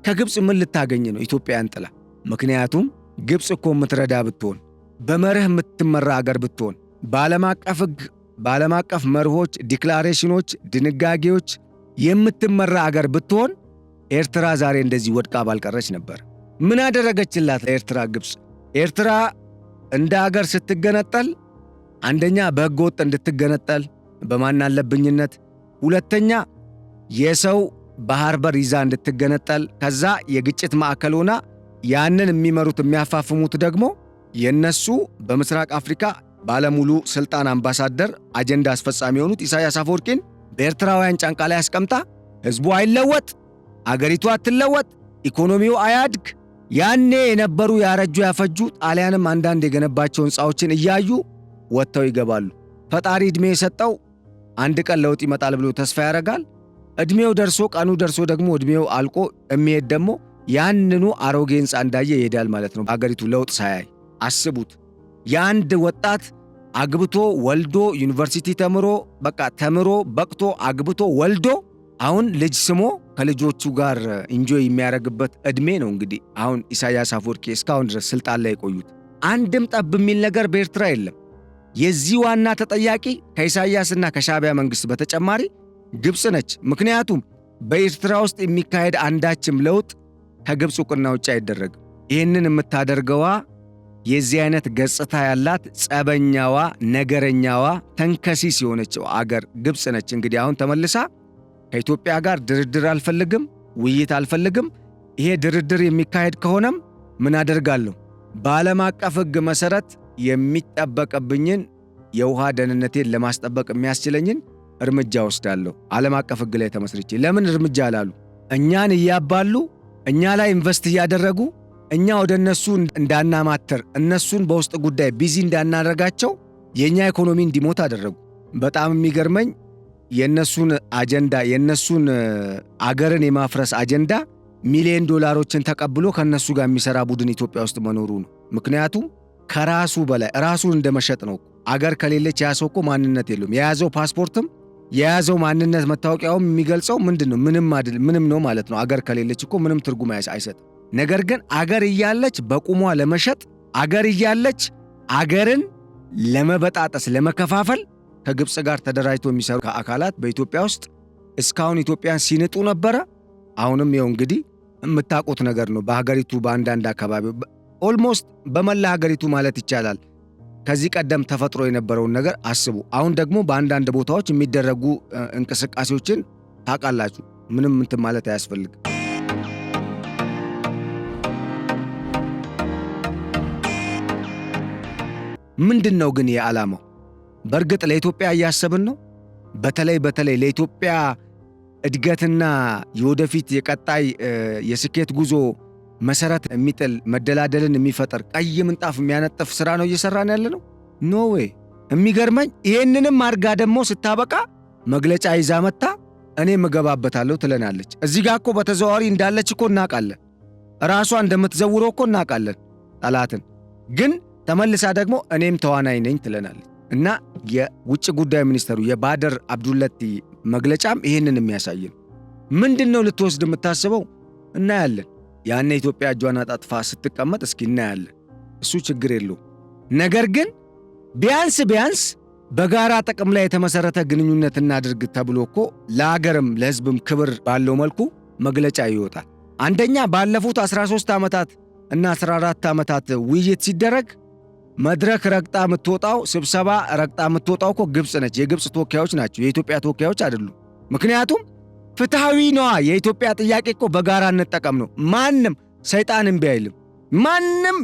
ከግብፅ ምን ልታገኝ ነው ኢትዮጵያን ጥላ? ምክንያቱም ግብፅ እኮ የምትረዳ ብትሆን፣ በመርህ የምትመራ አገር ብትሆን፣ በዓለም አቀፍ ሕግ፣ በዓለም አቀፍ መርሆች፣ ዲክላሬሽኖች፣ ድንጋጌዎች የምትመራ አገር ብትሆን ኤርትራ ዛሬ እንደዚህ ወድቃ ባልቀረች ነበር። ምን አደረገችላት ኤርትራ ግብፅ? ኤርትራ እንደ አገር ስትገነጠል አንደኛ በሕገ ወጥ እንድትገነጠል በማናለብኝነት፣ ሁለተኛ የሰው ባህር በር ይዛ እንድትገነጠል፣ ከዛ የግጭት ማዕከል ሆና ያንን የሚመሩት የሚያፋፍሙት ደግሞ የነሱ በምስራቅ አፍሪካ ባለሙሉ ስልጣን አምባሳደር አጀንዳ አስፈጻሚ የሆኑት ኢሳያስ አፈወርቂን በኤርትራውያን ጫንቃ ላይ አስቀምጣ ህዝቡ አይለወጥ፣ አገሪቱ አትለወጥ፣ ኢኮኖሚው አያድግ፣ ያኔ የነበሩ ያረጁ ያፈጁ ጣሊያንም አንዳንድ የገነባቸው ህንፃዎችን እያዩ ወጥተው ይገባሉ። ፈጣሪ ዕድሜ የሰጠው አንድ ቀን ለውጥ ይመጣል ብሎ ተስፋ ያደርጋል። ዕድሜው ደርሶ ቀኑ ደርሶ ደግሞ ዕድሜው አልቆ የሚሄድ ደግሞ ያንኑ አሮጌ ሕንፃ እንዳየ ይሄዳል ማለት ነው። አገሪቱ ለውጥ ሳያይ አስቡት። የአንድ ወጣት አግብቶ ወልዶ ዩኒቨርሲቲ ተምሮ በቅቶ አግብቶ ወልዶ አሁን ልጅ ስሞ ከልጆቹ ጋር ኢንጆይ የሚያደርግበት ዕድሜ ነው። እንግዲህ አሁን ኢሳያስ አፈወርቂ እስካሁን ድረስ ስልጣን ላይ የቆዩት አንድም ጠብ የሚል ነገር በኤርትራ የለም። የዚህ ዋና ተጠያቂ ከኢሳያስና ከሻዕቢያ መንግሥት በተጨማሪ ግብፅ ነች። ምክንያቱም በኤርትራ ውስጥ የሚካሄድ አንዳችም ለውጥ ከግብፅ ዕውቅና ውጭ አይደረግም። ይህንን የምታደርገዋ የዚህ አይነት ገጽታ ያላት ጸበኛዋ፣ ነገረኛዋ፣ ተንከሲስ የሆነችው አገር ግብፅ ነች። እንግዲህ አሁን ተመልሳ ከኢትዮጵያ ጋር ድርድር አልፈልግም፣ ውይይት አልፈልግም፣ ይሄ ድርድር የሚካሄድ ከሆነም ምን አደርጋለሁ? በዓለም አቀፍ ሕግ መሠረት የሚጠበቅብኝን የውሃ ደህንነቴን ለማስጠበቅ የሚያስችለኝን እርምጃ ወስዳለሁ። ዓለም አቀፍ ሕግ ላይ ተመስርቼ ለምን እርምጃ አላሉ? እኛን እያባሉ እኛ ላይ ኢንቨስት እያደረጉ እኛ ወደ እነሱ እንዳናማተር እነሱን በውስጥ ጉዳይ ቢዚ እንዳናደርጋቸው የእኛ ኢኮኖሚ እንዲሞት አደረጉ። በጣም የሚገርመኝ የእነሱን አጀንዳ የእነሱን አገርን የማፍረስ አጀንዳ ሚሊዮን ዶላሮችን ተቀብሎ ከእነሱ ጋር የሚሠራ ቡድን ኢትዮጵያ ውስጥ መኖሩ ነው። ምክንያቱም ከራሱ በላይ ራሱን እንደመሸጥ ነው። አገር ከሌለች ያ ሰው እኮ ማንነት የለውም። የያዘው ፓስፖርትም የያዘው ማንነት መታወቂያውም የሚገልጸው ምንድን ነው? ምንም ነው ማለት ነው። አገር ከሌለች እኮ ምንም ትርጉም አይሰጥም። ነገር ግን አገር እያለች በቁሟ ለመሸጥ አገር እያለች አገርን ለመበጣጠስ ለመከፋፈል ከግብፅ ጋር ተደራጅቶ የሚሰሩ አካላት በኢትዮጵያ ውስጥ እስካሁን ኢትዮጵያን ሲንጡ ነበረ። አሁንም ይኸው እንግዲህ የምታውቁት ነገር ነው። በሀገሪቱ በአንዳንድ አካባቢ ኦልሞስት በመላ ሀገሪቱ ማለት ይቻላል ከዚህ ቀደም ተፈጥሮ የነበረውን ነገር አስቡ። አሁን ደግሞ በአንዳንድ ቦታዎች የሚደረጉ እንቅስቃሴዎችን ታውቃላችሁ። ምንም እንትን ማለት አያስፈልግም። ምንድን ነው ግን የዓላማው? በእርግጥ ለኢትዮጵያ እያሰብን ነው? በተለይ ለኢትዮጵያ እድገትና የወደፊት የቀጣይ የስኬት ጉዞ መሰረት የሚጥል መደላደልን የሚፈጠር ቀይ ምንጣፍ የሚያነጥፍ ሥራ ነው እየሠራን ያለ ነው? ኖ ዌይ። የሚገርመኝ ይህንንም አድርጋ ደግሞ ስታበቃ መግለጫ ይዛ መታ እኔም እገባበታለሁ ትለናለች። እዚህ ጋር እኮ በተዘዋዋሪ እንዳለች እኮ እናውቃለን። ራሷ እንደምትዘውረው እኮ እናውቃለን ጠላትን። ግን ተመልሳ ደግሞ እኔም ተዋናይ ነኝ ትለናለች። እና የውጭ ጉዳይ ሚኒስተሩ የባደር አብዱለቲ መግለጫም ይህንን የሚያሳይ ነው። ምንድን ነው ልትወስድ የምታስበው? እናያለን። ያኔ ኢትዮጵያ እጇን አጣጥፋ ስትቀመጥ እስኪ እናያለን። እሱ ችግር የለውም። ነገር ግን ቢያንስ በጋራ ጥቅም ላይ የተመሠረተ ግንኙነት እናድርግ ተብሎ እኮ ለአገርም ለሕዝብም ክብር ባለው መልኩ መግለጫ ይወጣል። አንደኛ ባለፉት 13 ዓመታት እና 14 ዓመታት ውይይት ሲደረግ መድረክ ረግጣ የምትወጣው ስብሰባ ረግጣ የምትወጣው እኮ ግብፅ ነች። የግብፅ ተወካዮች ናቸው፣ የኢትዮጵያ ተወካዮች አይደሉም። ምክንያቱም ፍትሐዊ ነዋ። የኢትዮጵያ ጥያቄ እኮ በጋራ እንጠቀም ነው። ማንም ሰይጣን እምቢ አይልም። ማንም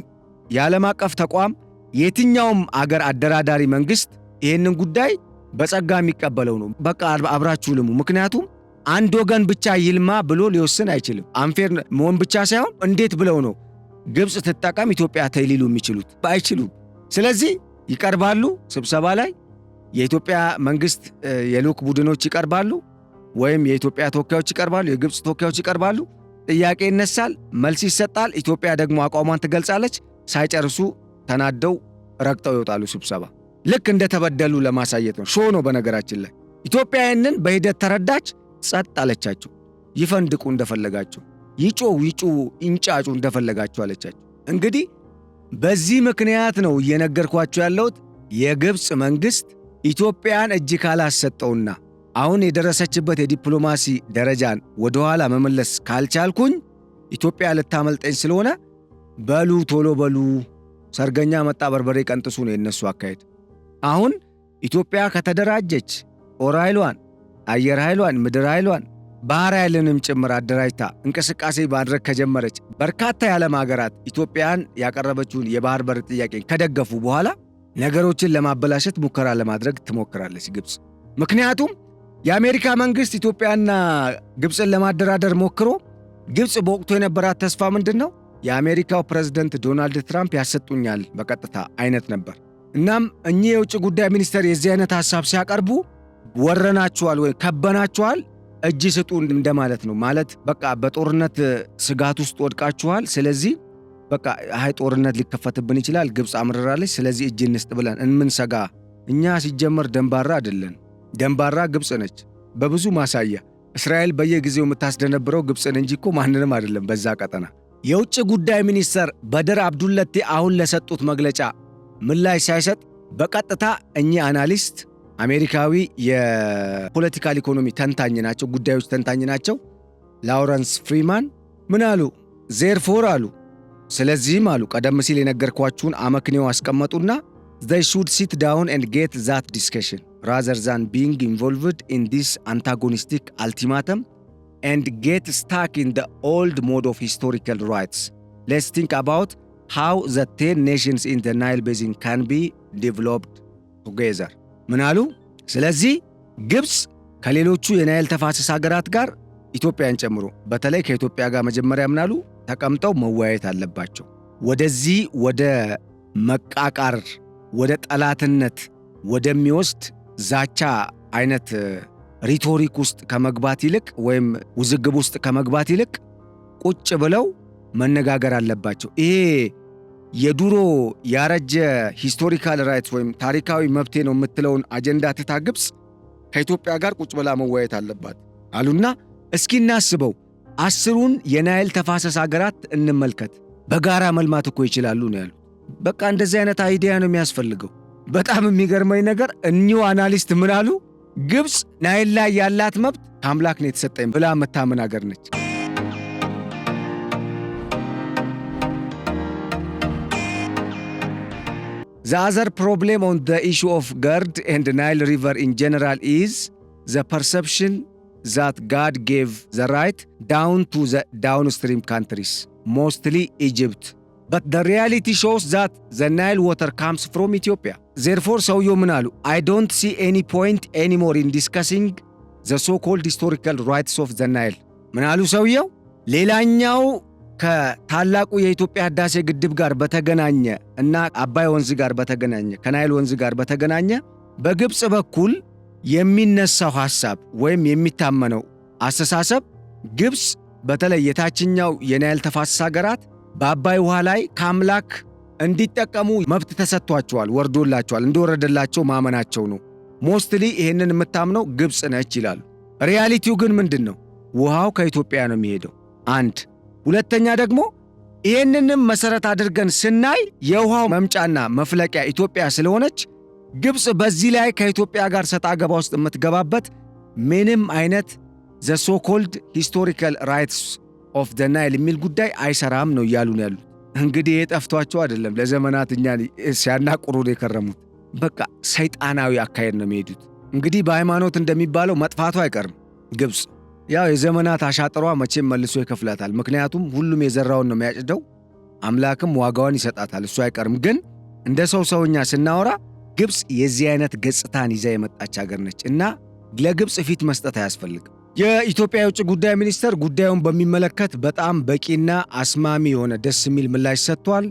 የዓለም አቀፍ ተቋም የትኛውም አገር አደራዳሪ መንግሥት ይህንን ጉዳይ በጸጋ የሚቀበለው ነው። በቃ አብራችሁ ልሙ። ምክንያቱም አንድ ወገን ብቻ ይልማ ብሎ ሊወስን አይችልም። አንፌር መሆን ብቻ ሳይሆን እንዴት ብለው ነው ግብፅ ትጠቀም ኢትዮጵያ ተይ ሊሉ የሚችሉት? አይችሉም። ስለዚህ ይቀርባሉ፣ ስብሰባ ላይ የኢትዮጵያ መንግሥት የልዑክ ቡድኖች ይቀርባሉ፣ ወይም የኢትዮጵያ ተወካዮች ይቀርባሉ፣ የግብፅ ተወካዮች ይቀርባሉ። ጥያቄ ይነሳል፣ መልስ ይሰጣል። ኢትዮጵያ ደግሞ አቋሟን ትገልጻለች። ሳይጨርሱ ተናደው ረግጠው ይወጣሉ ስብሰባ። ልክ እንደተበደሉ ለማሳየት ነው። ሾ ነው በነገራችን ላይ። ኢትዮጵያ ይህንን በሂደት ተረዳች፣ ጸጥ አለቻቸው። ይፈንድቁ እንደፈለጋቸው፣ ይጮው ይንጫጩ እንደፈለጋቸው አለቻቸው። እንግዲህ በዚህ ምክንያት ነው እየነገርኳቸው ያለሁት። የግብፅ መንግሥት ኢትዮጵያን እጅ ካላሰጠውና አሁን የደረሰችበት የዲፕሎማሲ ደረጃን ወደኋላ መመለስ ካልቻልኩኝ ኢትዮጵያ ልታመልጠኝ ስለሆነ በሉ ቶሎ በሉ፣ ሰርገኛ መጣ በርበሬ ቀንጥሱ ነው የነሱ አካሄድ። አሁን ኢትዮጵያ ከተደራጀች ጦር ኃይሏን፣ አየር ኃይሏን፣ ምድር ኃይሏን፣ ባህር ኃይልንም ጭምር አደራጅታ እንቅስቃሴ ማድረግ ከጀመረች በርካታ የዓለም ሀገራት ኢትዮጵያን ያቀረበችውን የባህር በር ጥያቄን ከደገፉ በኋላ ነገሮችን ለማበላሸት ሙከራ ለማድረግ ትሞክራለች ግብፅ። ምክንያቱም የአሜሪካ መንግሥት ኢትዮጵያና ግብፅን ለማደራደር ሞክሮ ግብፅ በወቅቱ የነበራት ተስፋ ምንድን ነው? የአሜሪካው ፕሬዝደንት ዶናልድ ትራምፕ ያሰጡኛል በቀጥታ አይነት ነበር። እናም እኚህ የውጭ ጉዳይ ሚኒስተር የዚህ አይነት ሐሳብ ሲያቀርቡ ወረናችኋል ወይ ከበናችኋል እጅ ስጡ እንደማለት ነው። ማለት በቃ በጦርነት ስጋት ውስጥ ወድቃችኋል፣ ስለዚህ በቃ ጦርነት ሊከፈትብን ይችላል፣ ግብፅ አምርራለች፣ ስለዚህ እጅ እንስጥ ብለን እንምንሰጋ። እኛ ሲጀመር ደንባራ አይደለን፣ ደንባራ ግብፅ ነች በብዙ ማሳያ። እስራኤል በየጊዜው የምታስደነብረው ግብፅን እንጂ እኮ ማንንም አይደለም በዛ ቀጠና። የውጭ ጉዳይ ሚኒስተር በድር አብዱለቲ አሁን ለሰጡት መግለጫ ምላሽ ሳይሰጥ በቀጥታ እኚህ አናሊስት አሜሪካዊ የፖለቲካል ኢኮኖሚ ተንታኝ ናቸው፣ ጉዳዮች ተንታኝ ናቸው፣ ላውረንስ ፍሪማን ምን አሉ? ዜርፎር አሉ። ስለዚህም አሉ ቀደም ሲል የነገርኳችሁን አመክንዮ አስቀመጡና they should sit down and get that discussion rather than being involved in this antagonistic ultimatum and get stuck in the old mode of historical rights. Let's think about how the 10 nations in the Nile Basin can be developed together. ምን አሉ? ስለዚህ ግብፅ ከሌሎቹ የናይል ተፋሰስ ሀገራት ጋር ኢትዮጵያን ጨምሮ በተለይ ከኢትዮጵያ ጋር መጀመሪያ ምን አሉ? ተቀምጠው መወያየት አለባቸው። ወደዚህ ወደ መቃቃር፣ ወደ ጠላትነት ወደሚወስድ ዛቻ አይነት ሪቶሪክ ውስጥ ከመግባት ይልቅ ወይም ውዝግብ ውስጥ ከመግባት ይልቅ ቁጭ ብለው መነጋገር አለባቸው። ይሄ የዱሮ ያረጀ ሂስቶሪካል ራይትስ ወይም ታሪካዊ መብቴ ነው የምትለውን አጀንዳ ትታ ግብፅ ከኢትዮጵያ ጋር ቁጭ ብላ መወያየት አለባት አሉና እስኪ እናስበው 10ሩን የናይል ተፋሰስ ሀገራት እንመልከት። በጋራ መልማት እኮ ይችላሉ ነው ያሉ። በቃ እንደዚህ አይነት አይዲያ ነው የሚያስፈልገው። በጣም የሚገርመኝ ነገር እኚሁ አናሊስት ምን አሉ? ግብፅ ናይል ላይ ያላት መብት ከአምላክ ነው የተሰጠኝ ብላ መታመን ሀገር ነች። The other problem on the issue of GERD and Nile River in general is the perception that God gave the right down to the downstream countries, mostly Egypt. But the reality shows that the Nile water comes from Ethiopia. Therefore, ሰውየው ምን አሉ? I don't see any point anymore in discussing the so-called historical rights of the Nile. ምን አሉ ሰውየው? ሌላኛው ከታላቁ የኢትዮጵያ ህዳሴ ግድብ ጋር በተገናኘ እና አባይ ወንዝ ጋር በተገናኘ ከናይል ወንዝ ጋር በተገናኘ በግብፅ በኩል የሚነሳው ሐሳብ ወይም የሚታመነው አስተሳሰብ ግብፅ በተለይ የታችኛው የናይል ተፋሰስ ሀገራት በአባይ ውሃ ላይ ከአምላክ እንዲጠቀሙ መብት ተሰጥቷቸዋል፣ ወርዶላቸዋል፣ እንደወረደላቸው ማመናቸው ነው። ሞስትሊ ይሄንን የምታምነው ግብፅ ነች ይላሉ። ሪያሊቲው ግን ምንድን ነው? ውሃው ከኢትዮጵያ ነው የሚሄደው። አንድ ሁለተኛ ደግሞ ይሄንንም መሰረት አድርገን ስናይ የውሃው መምጫና መፍለቂያ ኢትዮጵያ ስለሆነች ግብፅ በዚህ ላይ ከኢትዮጵያ ጋር ሰጣ ገባ ውስጥ የምትገባበት ምንም አይነት the so-called historical rights of the Nile የሚል ጉዳይ አይሰራም ነው እያሉ ነው ያሉት። እንግዲህ የጠፍቷቸው አይደለም፣ ለዘመናት እኛን ሲያናቁሩ ነው የከረሙት። በቃ ሰይጣናዊ አካሄድ ነው የሚሄዱት። እንግዲህ በሃይማኖት እንደሚባለው መጥፋቱ አይቀርም ግብፅ። ያው የዘመናት አሻጥሯ መቼም መልሶ ይከፍላታል። ምክንያቱም ሁሉም የዘራውን ነው የሚያጭደው፣ አምላክም ዋጋዋን ይሰጣታል፣ እሱ አይቀርም። ግን እንደ ሰውኛ ስናወራ ግብፅ የዚህ አይነት ገጽታን ይዛ የመጣች ሀገር ነች እና ለግብፅ ፊት መስጠት አያስፈልግም። የኢትዮጵያ የውጭ ጉዳይ ሚኒስተር ጉዳዩን በሚመለከት በጣም በቂና አስማሚ የሆነ ደስ የሚል ምላሽ ሰጥቷል።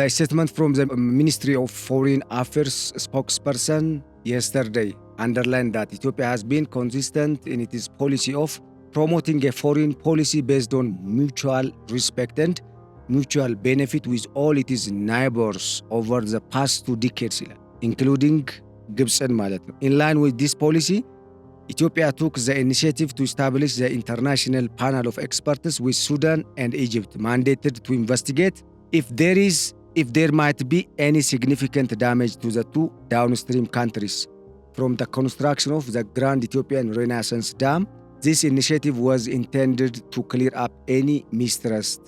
ስቴትመንት ፍሮም ዘ ሚኒስትሪ ኦፍ ፎሪን አፌርስ ስፖክስፐርሰን yesterday underlined that Ethiopia has been consistent in its policy of promoting a foreign policy based on mutual respect and mutual benefit with all its neighbors over the past 2 decades, including ግብፅን ማለት ነው። In line with this policy, Ethiopia took the initiative to establish the international panel of experts with Sudan and Egypt, mandated to investigate if there might be any significant damage to the 2 downstream countries from the construction of the Grand Ethiopian Renaissance Dam. This initiative was intended to clear up any mistrust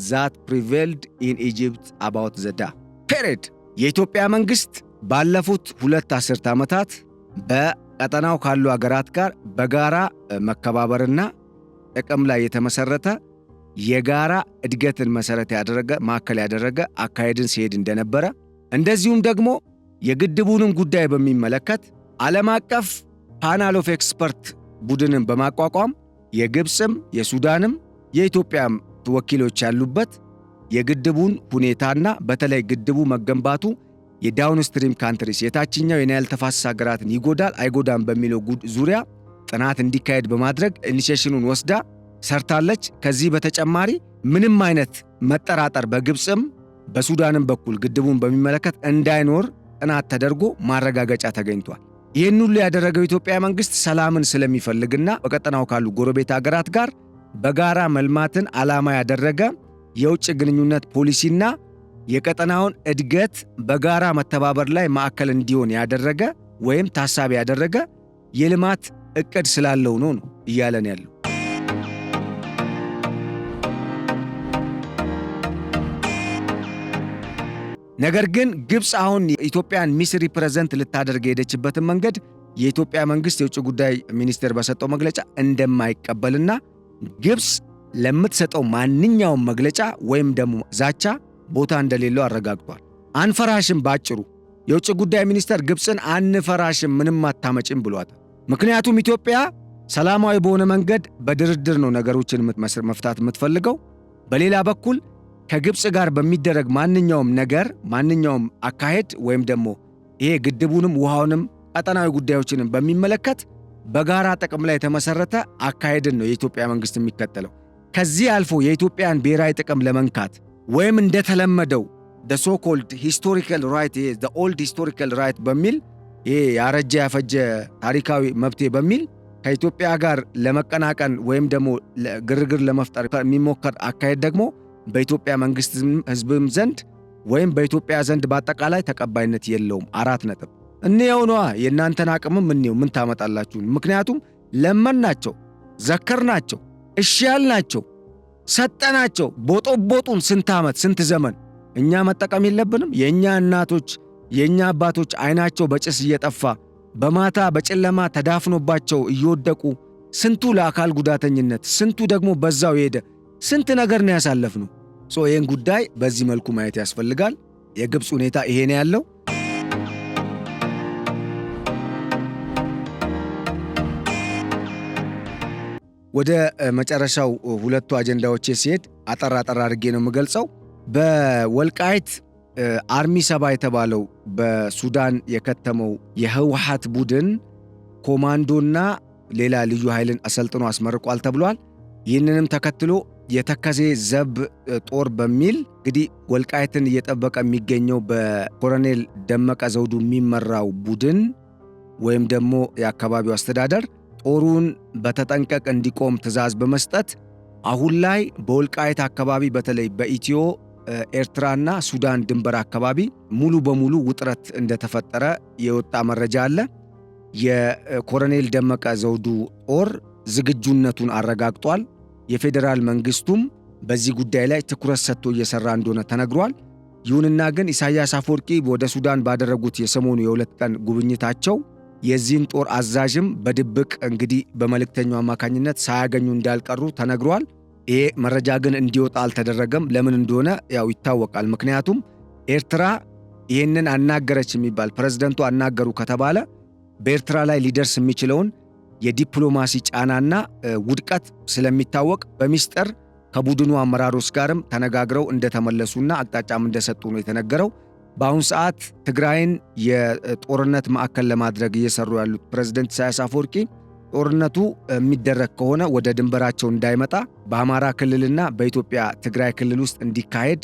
that prevailed in Egypt about the dam. Period. የኢትዮጵያ መንግስት ባለፉት 2 አስርት ዓመታት በቀጠናው ካሉ አገራት ጋር በጋራ መከባበርና ጥቅም ላይ የተመሰረተ የጋራ እድገትን መሰረት ያደረገ ማዕከል ያደረገ አካሄድን ሲሄድ እንደነበረ እንደዚሁም ደግሞ የግድቡንም ጉዳይ በሚመለከት ዓለም አቀፍ ፓናል ኦፍ ኤክስፐርት ቡድንን በማቋቋም የግብፅም የሱዳንም የኢትዮጵያም ወኪሎች ያሉበት የግድቡን ሁኔታና በተለይ ግድቡ መገንባቱ የዳውንስትሪም ካንትሪስ የታችኛው የናይል ተፋሰስ ሀገራትን ይጎዳል አይጎዳም በሚለው ዙሪያ ጥናት እንዲካሄድ በማድረግ ኢኒሺዬሽኑን ወስዳ ሰርታለች። ከዚህ በተጨማሪ ምንም አይነት መጠራጠር በግብፅም በሱዳንም በኩል ግድቡን በሚመለከት እንዳይኖር ጥናት ተደርጎ ማረጋገጫ ተገኝቷል። ይህን ሁሉ ያደረገው የኢትዮጵያ መንግስት ሰላምን ስለሚፈልግና በቀጠናው ካሉ ጎረቤት ሀገራት ጋር በጋራ መልማትን ዓላማ ያደረገ የውጭ ግንኙነት ፖሊሲና የቀጠናውን እድገት በጋራ መተባበር ላይ ማዕከል እንዲሆን ያደረገ ወይም ታሳቢ ያደረገ የልማት እቅድ ስላለው ነው እያለን ያለው። ነገር ግን ግብፅ አሁን ኢትዮጵያን ሚስ ሪፕሬዘንት ልታደርግ የሄደችበትን መንገድ የኢትዮጵያ መንግስት የውጭ ጉዳይ ሚኒስቴር በሰጠው መግለጫ እንደማይቀበልና ግብፅ ለምትሰጠው ማንኛውም መግለጫ ወይም ደግሞ ዛቻ ቦታ እንደሌለው አረጋግጧል። አንፈራሽም፣ ባጭሩ የውጭ ጉዳይ ሚኒስቴር ግብፅን አንፈራሽም፣ ምንም አታመጭም ብሏታል። ምክንያቱም ኢትዮጵያ ሰላማዊ በሆነ መንገድ በድርድር ነው ነገሮችን መፍታት የምትፈልገው። በሌላ በኩል ከግብፅ ጋር በሚደረግ ማንኛውም ነገር ማንኛውም አካሄድ ወይም ደግሞ ይሄ ግድቡንም ውሃውንም ቀጠናዊ ጉዳዮችንም በሚመለከት በጋራ ጥቅም ላይ የተመሰረተ አካሄድን ነው የኢትዮጵያ መንግስት የሚከተለው። ከዚህ አልፎ የኢትዮጵያን ብሔራዊ ጥቅም ለመንካት ወይም እንደተለመደው the so called historical right the old historical right በሚል ይሄ ያረጀ ያፈጀ ታሪካዊ መብቴ በሚል ከኢትዮጵያ ጋር ለመቀናቀን ወይም ደግሞ ግርግር ለመፍጠር የሚሞከር አካሄድ ደግሞ በኢትዮጵያ መንግስት ህዝብም ዘንድ ወይም በኢትዮጵያ ዘንድ በአጠቃላይ ተቀባይነት የለውም። 4 ነጥብ። እንየው ነዋ። የእናንተን አቅምም እንየው፣ ምን ታመጣላችሁ? ምክንያቱም ለመናቸው፣ ዘከርናቸው፣ እሺ ያልናቸው፣ ሰጠናቸው፣ ቦጦቦጡን ስንት ዓመት ስንት ዘመን እኛ መጠቀም የለብንም? የእኛ እናቶች የእኛ አባቶች አይናቸው በጭስ እየጠፋ በማታ በጨለማ ተዳፍኖባቸው እየወደቁ ስንቱ ለአካል ጉዳተኝነት ስንቱ ደግሞ በዛው የሄደ ስንት ነገር ነው ያሳለፍነው። ይህን ጉዳይ በዚህ መልኩ ማየት ያስፈልጋል። የግብፅ ሁኔታ ይሄ ነው ያለው። ወደ መጨረሻው ሁለቱ አጀንዳዎቼ ሲሄድ አጠር አድርጌ ነው የምገልጸው። በወልቃይት አርሚ 7 የተባለው በሱዳን የከተመው የህወሓት ቡድን ኮማንዶና ሌላ ልዩ ኃይልን አሰልጥኖ አስመርቋል ተብሏል። ይህንንም ተከትሎ የተከዜ ዘብ ጦር በሚል እንግዲህ ወልቃይትን እየጠበቀ የሚገኘው በኮሎኔል ደመቀ ዘውዱ የሚመራው ቡድን ወይም ደግሞ የአካባቢው አስተዳደር ጦሩን በተጠንቀቅ እንዲቆም ትዕዛዝ በመስጠት አሁን ላይ በወልቃይት አካባቢ በተለይ በኢትዮ ኤርትራና ሱዳን ድንበር አካባቢ ሙሉ በሙሉ ውጥረት እንደተፈጠረ የወጣ መረጃ አለ። የኮሎኔል ደመቀ ዘውዱ ጦር ዝግጁነቱን አረጋግጧል። የፌዴራል መንግስቱም በዚህ ጉዳይ ላይ ትኩረት ሰጥቶ እየሰራ እንደሆነ ተነግሯል። ይሁንና ግን ኢሳያስ አፈወርቂ ወደ ሱዳን ባደረጉት የሰሞኑ የ2 ቀን ጉብኝታቸው የዚህን ጦር አዛዥም በድብቅ እንግዲህ በመልእክተኛው አማካኝነት ሳያገኙ እንዳልቀሩ ተነግሯል። ይሄ መረጃ ግን እንዲወጣ አልተደረገም። ለምን እንደሆነ ያው ይታወቃል። ምክንያቱም ኤርትራ ይህንን አናገረች የሚባል ፕሬዝደንቱ አናገሩ ከተባለ በኤርትራ ላይ ሊደርስ የሚችለውን የዲፕሎማሲ ጫናና ውድቀት ስለሚታወቅ በሚስጥር ከቡድኑ አመራሮች ጋርም ተነጋግረው እንደተመለሱና አቅጣጫም እንደሰጡ ነው የተነገረው። በአሁኑ ሰዓት ትግራይን የጦርነት ማዕከል ለማድረግ እየሰሩ ያሉት ፕሬዝደንት ኢሳያስ አፈወርቂ ጦርነቱ የሚደረግ ከሆነ ወደ ድንበራቸው እንዳይመጣ በአማራ ክልልና በኢትዮጵያ ትግራይ ክልል ውስጥ እንዲካሄድ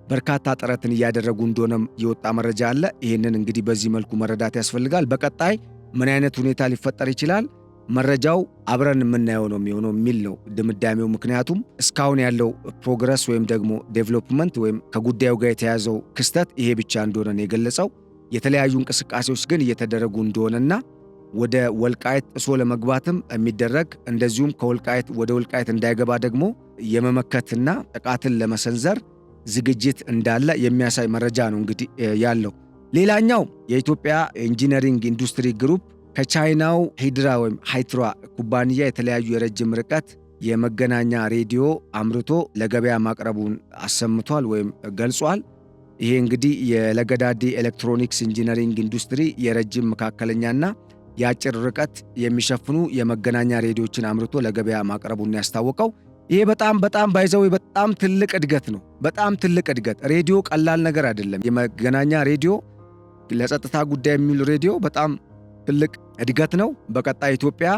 በርካታ ጥረትን እያደረጉ እንደሆነም የወጣ መረጃ አለ። ይህንን እንግዲህ በዚህ መልኩ መረዳት ያስፈልጋል። በቀጣይ ምን አይነት ሁኔታ ሊፈጠር ይችላል? መረጃው አብረን የምናየው ነው የሚሆነው የሚል ነው ድምዳሜው። ምክንያቱም እስካሁን ያለው ፕሮግረስ ወይም ደግሞ ዴቨሎፕመንት ወይም ከጉዳዩ ጋር የተያዘው ክስተት ይሄ ብቻ እንደሆነ ነው የገለጸው። የተለያዩ እንቅስቃሴዎች ግን እየተደረጉ እንደሆነና ወደ ወልቃይት ጥሶ ለመግባትም የሚደረግ እንደዚሁም ከወልቃይት ወደ ወልቃይት እንዳይገባ ደግሞ የመመከትና ጥቃትን ለመሰንዘር ዝግጅት እንዳለ የሚያሳይ መረጃ ነው እንግዲህ ያለው። ሌላኛው የኢትዮጵያ ኢንጂነሪንግ ኢንዱስትሪ ግሩፕ ከቻይናው ሂድራ ወይም ሃይትራ ኩባንያ የተለያዩ የረጅም ርቀት የመገናኛ ሬዲዮ አምርቶ ለገበያ ማቅረቡን አሰምቷል ወይም ገልጿል። ይሄ እንግዲህ የለገዳዲ ኤሌክትሮኒክስ ኢንጂነሪንግ ኢንዱስትሪ የረጅም መካከለኛና የአጭር ርቀት የሚሸፍኑ የመገናኛ ሬዲዮችን አምርቶ ለገበያ ማቅረቡን ያስታወቀው። ይሄ በጣም ባይዘው በጣም ትልቅ እድገት ነው። በጣም ትልቅ እድገት። ሬዲዮ ቀላል ነገር አይደለም። የመገናኛ ሬዲዮ ለጸጥታ ጉዳይ የሚውል ሬዲዮ በጣም ትልቅ እድገት ነው። በቀጣይ ኢትዮጵያ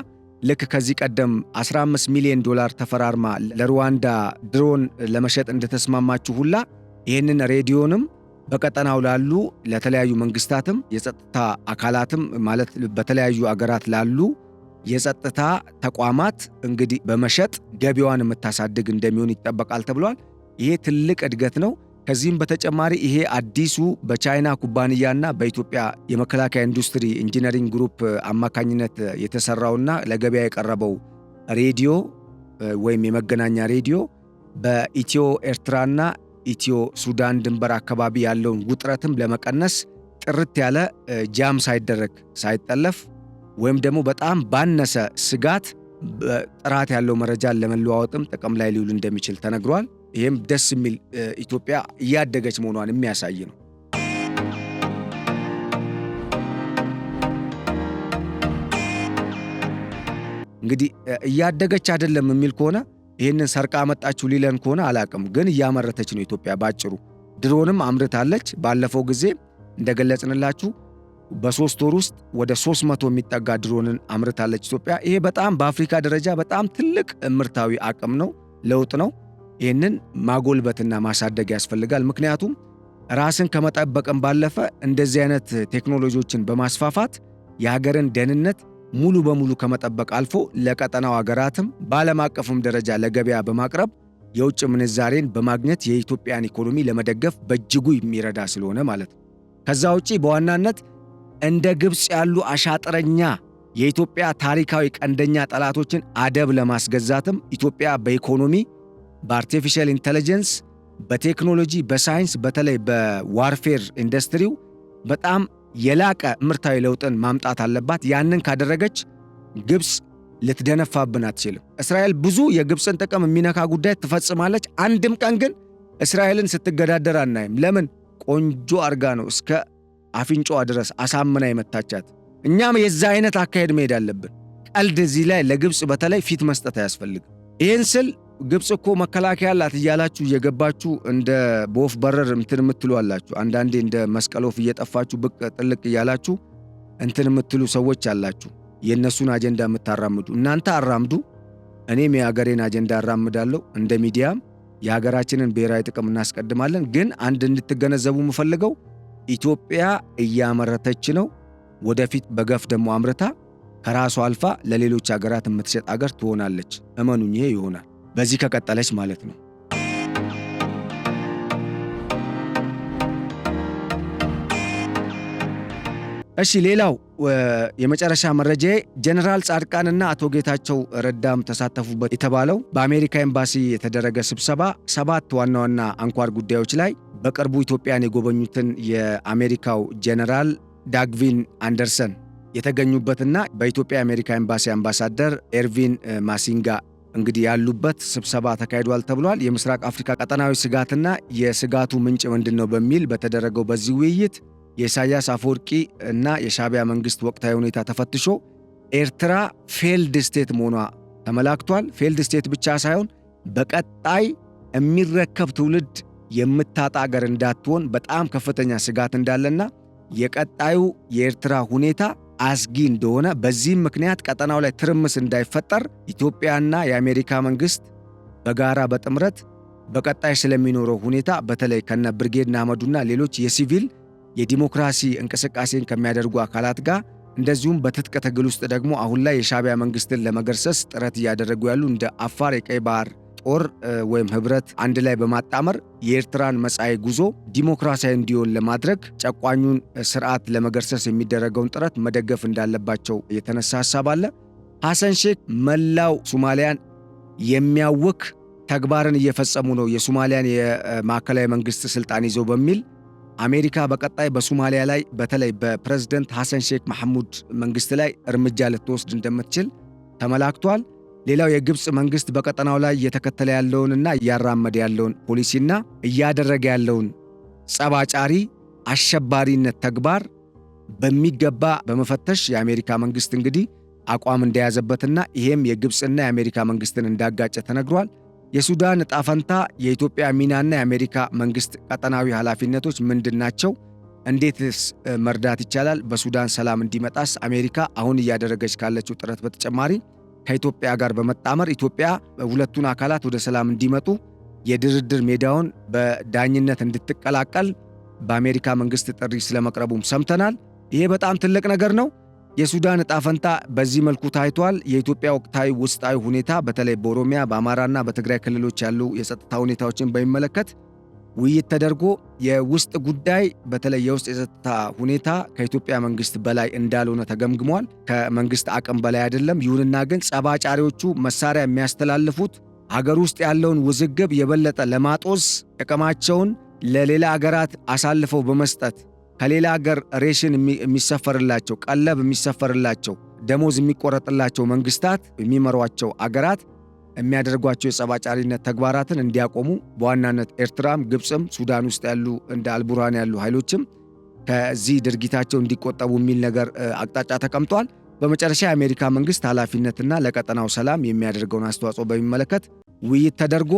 ልክ ከዚህ ቀደም $15 ሚሊዮን ተፈራርማ ለሩዋንዳ ድሮን ለመሸጥ እንደተስማማችሁ ሁላ ይህንን ሬዲዮንም በቀጠናው ላሉ ለተለያዩ መንግስታትም የጸጥታ አካላትም ማለት በተለያዩ አገራት ላሉ የጸጥታ ተቋማት እንግዲህ በመሸጥ ገቢዋን የምታሳድግ እንደሚሆን ይጠበቃል ተብሏል። ይሄ ትልቅ እድገት ነው። ከዚህም በተጨማሪ ይሄ አዲሱ በቻይና ኩባንያና በኢትዮጵያ የመከላከያ ኢንዱስትሪ ኢንጂነሪንግ ግሩፕ አማካኝነት የተሰራውና ለገበያ የቀረበው ሬዲዮ ወይም የመገናኛ ሬዲዮ በኢትዮ ኤርትራና ኢትዮ ሱዳን ድንበር አካባቢ ያለውን ውጥረትም ለመቀነስ ጥርት ያለ ጃም ሳይደረግ ሳይጠለፍ ወይም ደግሞ በጣም ባነሰ ስጋት ጥራት ያለው መረጃን ለመለዋወጥም ጥቅም ላይ ሊውል እንደሚችል ተነግሯል። ይህም ደስ የሚል ኢትዮጵያ እያደገች መሆኗን የሚያሳይ ነው። እንግዲህ እያደገች አይደለም የሚል ከሆነ ይህንን ሰርቃ መጣችሁ ሊለን ከሆነ አላቅም፣ ግን እያመረተች ነው ኢትዮጵያ ባጭሩ። ድሮንም አምርታለች። ባለፈው ጊዜ እንደገለጽንላችሁ በ3 ወር ውስጥ ወደ 300 የሚጠጋ ድሮንን አምርታለች ኢትዮጵያ። ይሄ በጣም በአፍሪካ ደረጃ በጣም ትልቅ ምርታዊ አቅም ነው፣ ለውጥ ነው። ይህንን ማጎልበትና ማሳደግ ያስፈልጋል። ምክንያቱም ራስን ከመጠበቅም ባለፈ እንደዚህ አይነት ቴክኖሎጂዎችን በማስፋፋት የሀገርን ደህንነት ሙሉ በሙሉ ከመጠበቅ አልፎ ለቀጠናው ሀገራትም በዓለም አቀፍም ደረጃ ለገበያ በማቅረብ የውጭ ምንዛሬን በማግኘት የኢትዮጵያን ኢኮኖሚ ለመደገፍ በእጅጉ የሚረዳ ስለሆነ ማለት ነው። ከዛ ውጪ በዋናነት እንደ ግብፅ ያሉ አሻጥረኛ የኢትዮጵያ ታሪካዊ ቀንደኛ ጠላቶችን አደብ ለማስገዛትም ኢትዮጵያ በኢኮኖሚ፣ በአርቲፊሻል ኢንተለጀንስ፣ በቴክኖሎጂ፣ በሳይንስ በተለይ በዋርፌር ኢንዱስትሪው በጣም የላቀ ምርታዊ ለውጥን ማምጣት አለባት። ያንን ካደረገች ግብፅ ልትደነፋብን አትችልም። እስራኤል ብዙ የግብፅን ጥቅም የሚነካ ጉዳይ ትፈጽማለች። አንድም ቀን ግን እስራኤልን ስትገዳደር አናይም። ለምን? ቆንጆ አርጋ ነው እስከ አፍንጫዋ ድረስ አሳምና የመታቻት። እኛም የዛ አይነት አካሄድ መሄድ አለብን። ቀልድ እዚህ ላይ ለግብፅ በተለይ ፊት መስጠት አያስፈልግም። ይህን ስል ግብፅ እኮ መከላከያ አላት እያላችሁ እየገባችሁ እንደ በወፍ በረር እንትን የምትሉ አላችሁ። አንዳንዴ እንደ መስቀል ወፍ እየጠፋችሁ ብቅ ጥልቅ እያላችሁ እንትን የምትሉ ሰዎች አላችሁ። የእነሱን አጀንዳ የምታራምዱ እናንተ አራምዱ፣ እኔም የሀገሬን አጀንዳ አራምዳለሁ። እንደ ሚዲያም የሀገራችንን ብሔራዊ ጥቅም እናስቀድማለን። ግን አንድ እንድትገነዘቡ የምፈልገው ኢትዮጵያ እያመረተች ነው። ወደፊት በገፍ ደግሞ አምርታ ከራሷ አልፋ ለሌሎች ሀገራት የምትሸጥ አገር ትሆናለች። እመኑኝ፣ ይሄ ይሆናል በዚህ ከቀጠለች ማለት ነው። እሺ፣ ሌላው የመጨረሻ መረጃ ጀነራል ጻድቃንና አቶ ጌታቸው ረዳም ተሳተፉበት የተባለው በአሜሪካ ኤምባሲ የተደረገ ስብሰባ 7 ዋና ዋና አንኳር ጉዳዮች ላይ በቅርቡ ኢትዮጵያን የጎበኙትን የአሜሪካው ጀነራል ዳግቪን አንደርሰን የተገኙበትና በኢትዮጵያ የአሜሪካ ኤምባሲ አምባሳደር ኤርቪን ማሲንጋ እንግዲህ ያሉበት ስብሰባ ተካሂዷል ተብሏል። የምስራቅ አፍሪካ ቀጠናዊ ስጋትና የስጋቱ ምንጭ ምንድነው በሚል በተደረገው በዚህ ውይይት የኢሳያስ አፈወርቂ እና የሻዕቢያ መንግስት ወቅታዊ ሁኔታ ተፈትሾ ኤርትራ ፌልድ ስቴት መሆኗ ተመላክቷል። ፌልድ ስቴት ብቻ ሳይሆን በቀጣይ የሚረከብ ትውልድ የምታጣ አገር እንዳትሆን በጣም ከፍተኛ ስጋት እንዳለና የቀጣዩ የኤርትራ ሁኔታ አስጊ እንደሆነ፣ በዚህም ምክንያት ቀጠናው ላይ ትርምስ እንዳይፈጠር ኢትዮጵያና የአሜሪካ መንግስት በጋራ በጥምረት በቀጣይ ስለሚኖረው ሁኔታ በተለይ ከነ ብርጌድ ንሓመዱና ሌሎች የሲቪል የዲሞክራሲ እንቅስቃሴን ከሚያደርጉ አካላት ጋር እንደዚሁም በትጥቅ ትግል ውስጥ ደግሞ አሁን ላይ የሻዕቢያ መንግስትን ለመገርሰስ ጥረት እያደረጉ ያሉ እንደ አፋር የቀይ ባህር ጦር ወይም ህብረት አንድ ላይ በማጣመር የኤርትራን መጻኢ ጉዞ ዲሞክራሲያዊ እንዲሆን ለማድረግ ጨቋኙን ስርዓት ለመገርሰስ የሚደረገውን ጥረት መደገፍ እንዳለባቸው የተነሳ ሐሳብ አለ። ሐሰን ሼክ መላው ሶማሊያን የሚያውክ ተግባርን እየፈጸሙ ነው፣ የሶማሊያን የማዕከላዊ መንግስት ስልጣን ይዘው በሚል አሜሪካ በቀጣይ በሶማሊያ ላይ በተለይ በፕሬዝዳንት ሐሰን ሼክ መሐሙድ መንግስት ላይ እርምጃ ልትወስድ እንደምትችል ተመላክቷል። ሌላው የግብፅ መንግስት በቀጠናው ላይ እየተከተለ ያለውንና እያራመደ ያለውን ፖሊሲና እያደረገ ያለውን ጸባጫሪ አሸባሪነት ተግባር በሚገባ በመፈተሽ የአሜሪካ መንግስት እንግዲህ አቋም እንደያዘበትና ይሄም የግብፅና የአሜሪካ መንግስትን እንዳጋጨ ተነግሯል። የሱዳን ዕጣ ፈንታ፣ የኢትዮጵያ ሚናና የአሜሪካ መንግስት ቀጠናዊ ኃላፊነቶች ምንድናቸው? እንዴትስ መርዳት ይቻላል? በሱዳን ሰላም እንዲመጣስ አሜሪካ አሁን እያደረገች ካለችው ጥረት በተጨማሪ ከኢትዮጵያ ጋር በመጣመር ኢትዮጵያ ሁለቱን አካላት ወደ ሰላም እንዲመጡ የድርድር ሜዳውን በዳኝነት እንድትቀላቀል በአሜሪካ መንግስት ጥሪ ስለመቅረቡም ሰምተናል። ይሄ በጣም ትልቅ ነገር ነው። የሱዳን ዕጣ ፈንታ በዚህ መልኩ ታይቷል። የኢትዮጵያ ወቅታዊ ውስጣዊ ሁኔታ በተለይ በኦሮሚያ በአማራና በትግራይ ክልሎች ያሉ የጸጥታ ሁኔታዎችን በሚመለከት ውይይት ተደርጎ የውስጥ ጉዳይ በተለይ የውስጥ የጸጥታ ሁኔታ ከኢትዮጵያ መንግስት በላይ እንዳልሆነ ተገምግሟል። ከመንግስት አቅም በላይ አይደለም። ይሁንና ግን ጸባጫሪዎቹ መሳሪያ የሚያስተላልፉት ሀገር ውስጥ ያለውን ውዝግብ የበለጠ ለማጦዝ ጥቅማቸውን ለሌላ ሀገራት አሳልፈው በመስጠት ከሌላ ሀገር ሬሽን የሚሰፈርላቸው ቀለብ የሚሰፈርላቸው ደሞዝ የሚቆረጥላቸው መንግስታት የሚመሯቸው አገራት የሚያደርጓቸው የጸባጫሪነት ተግባራትን እንዲያቆሙ በዋናነት ኤርትራም፣ ግብፅም፣ ሱዳን ውስጥ ያሉ እንደ አልቡርሃን ያሉ ኃይሎችም ከዚህ ድርጊታቸው እንዲቆጠቡ የሚል ነገር አቅጣጫ ተቀምጧል። በመጨረሻ የአሜሪካ መንግስት ኃላፊነትና ለቀጠናው ሰላም የሚያደርገውን አስተዋጽኦ በሚመለከት ውይይት ተደርጎ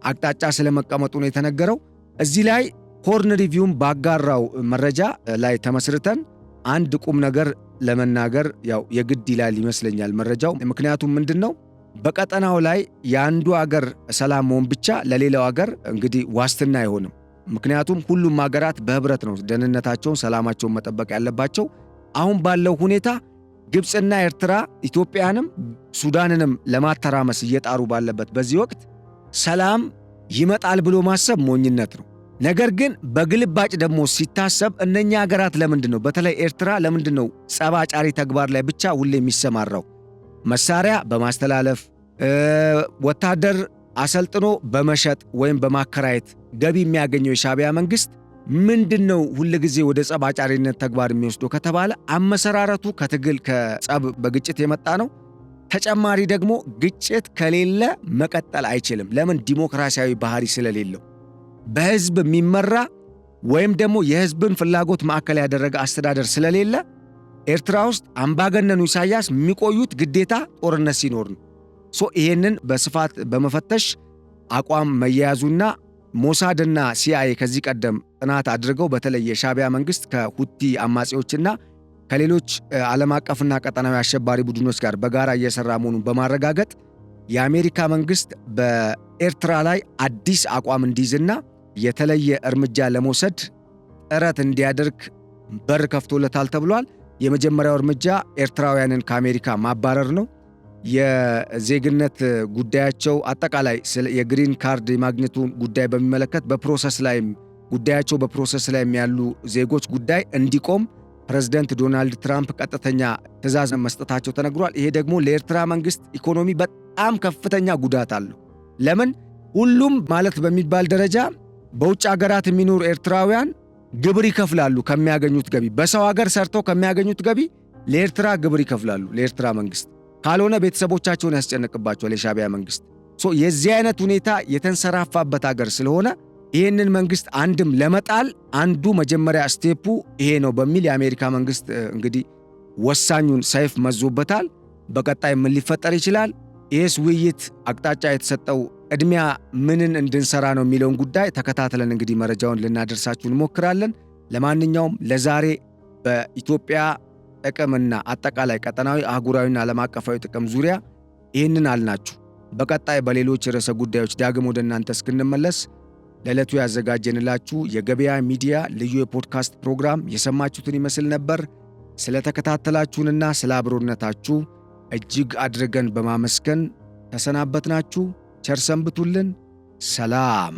አቅጣጫ ስለመቀመጡ ነው የተነገረው። እዚህ ላይ ሆርን ሪቪውም ባጋራው መረጃ ላይ ተመስርተን አንድ ቁም ነገር ለመናገር ያው የግድ ይላል ይመስለኛል መረጃው። ምክንያቱም ምንድነው በቀጠናው ላይ የአንዱ አገር ሰላም መሆን ብቻ ለሌላው አገር እንግዲህ ዋስትና አይሆንም። ምክንያቱም ሁሉም አገራት በህብረት ነው ደህንነታቸውን፣ ሰላማቸውን መጠበቅ ያለባቸው። አሁን ባለው ሁኔታ ግብፅና ኤርትራ ኢትዮጵያንም ሱዳንንም ለማተራመስ እየጣሩ ባለበት በዚህ ወቅት ሰላም ይመጣል ብሎ ማሰብ ሞኝነት ነው። ነገር ግን በግልባጭ ደግሞ ሲታሰብ እነኛ ሀገራት ለምንድነው በተለይ ኤርትራ ለምንድነው ጸባጫሪ ተግባር ላይ ብቻ ሁሌ የሚሰማራው? መሳሪያ በማስተላለፍ ወታደር አሰልጥኖ በመሸጥ ወይም በማከራየት ገቢ የሚያገኘው የሻዕቢያ መንግስት ምንድነው ሁልጊዜ ወደ ጸባጫሪነት ተግባር የሚወስደው ከተባለ አመሰራረቱ ከትግል ከጸብ በግጭት የመጣ ነው። ተጨማሪ ደግሞ ግጭት ከሌለ መቀጠል አይችልም። ለምን? ዲሞክራሲያዊ ባህሪ ስለሌለው በህዝብ የሚመራ ወይም ደግሞ የህዝብን ፍላጎት ማዕከል ያደረገ አስተዳደር ስለሌለ ኤርትራ ውስጥ አምባገነኑ ኢሳያስ የሚቆዩት ግዴታ ጦርነት ሲኖር ነው። ይሄንን በስፋት በመፈተሽ አቋም መያያዙና ሞሳድና ሲአይኤ ከዚህ ቀደም ጥናት አድርገው በተለይ የሻዕቢያ መንግስት ከሁቲ አማጺዎችና ከሌሎች ዓለም አቀፍና ቀጠናዊ አሸባሪ ቡድኖች ጋር በጋራ እየሰራ መሆኑን በማረጋገጥ የአሜሪካ መንግስት በኤርትራ ላይ አዲስ አቋም እንዲይዝና የተለየ እርምጃ ለመውሰድ ጥረት እንዲያደርግ በር ከፍቶለታል ተብሏል። የመጀመሪያው እርምጃ ኤርትራውያንን ከአሜሪካ ማባረር ነው። የዜግነት ጉዳያቸው አጠቃላይ የግሪን ካርድ የማግኘቱን ጉዳይ በሚመለከት ጉዳያቸው በፕሮሰስ ላይ ያሉ ዜጎች ጉዳይ እንዲቆም ፕሬዝዳንት ዶናልድ ትራምፕ ቀጥተኛ ትዕዛዝ መስጠታቸው ተነግሯል። ይሄ ደግሞ ለኤርትራ መንግስት ኢኮኖሚ በጣም ከፍተኛ ጉዳት አለው። ለምን? ሁሉም ማለት በሚባል ደረጃ በውጭ ሀገራት የሚኖሩ ኤርትራውያን ግብር ይከፍላሉ ከሚያገኙት ገቢ። በሰው ሀገር ሰርተው ከሚያገኙት ገቢ ለኤርትራ ግብር ይከፍላሉ ለኤርትራ መንግስት። ካልሆነ ቤተሰቦቻቸውን ያስጨንቅባቸዋል የሻዕቢያ መንግስት። የዚህ አይነት ሁኔታ የተንሰራፋበት ሀገር ስለሆነ ይህንን መንግስት አንድም ለመጣል አንዱ መጀመሪያ ስቴፑ ይሄ ነው በሚል የአሜሪካ መንግስት እንግዲህ ወሳኙን ሰይፍ መዞበታል። በቀጣይ ምን ሊፈጠር ይችላል? ይህስ ውይይት አቅጣጫ የተሰጠው ቅድሚያ ምንን እንድንሰራ ነው የሚለውን ጉዳይ ተከታትለን እንግዲህ መረጃውን ልናደርሳችሁ እንሞክራለን። ለማንኛውም ለዛሬ በኢትዮጵያ ጥቅምና አጠቃላይ ቀጠናዊ አህጉራዊና ዓለም አቀፋዊ ጥቅም ዙሪያ ይህንን አልናችሁ። በቀጣይ በሌሎች ርዕሰ ጉዳዮች ዳግም ወደ እናንተ እስክንመለስ ለዕለቱ ያዘጋጀንላችሁ የገበያ ሚዲያ ልዩ የፖድካስት ፕሮግራም የሰማችሁትን ይመስል ነበር። ስለተከታተላችሁንና ስለ አብሮነታችሁ እጅግ አድርገን በማመስገን ተሰናበትናችሁ። ቸር ሰንብቱልን። ሰላም።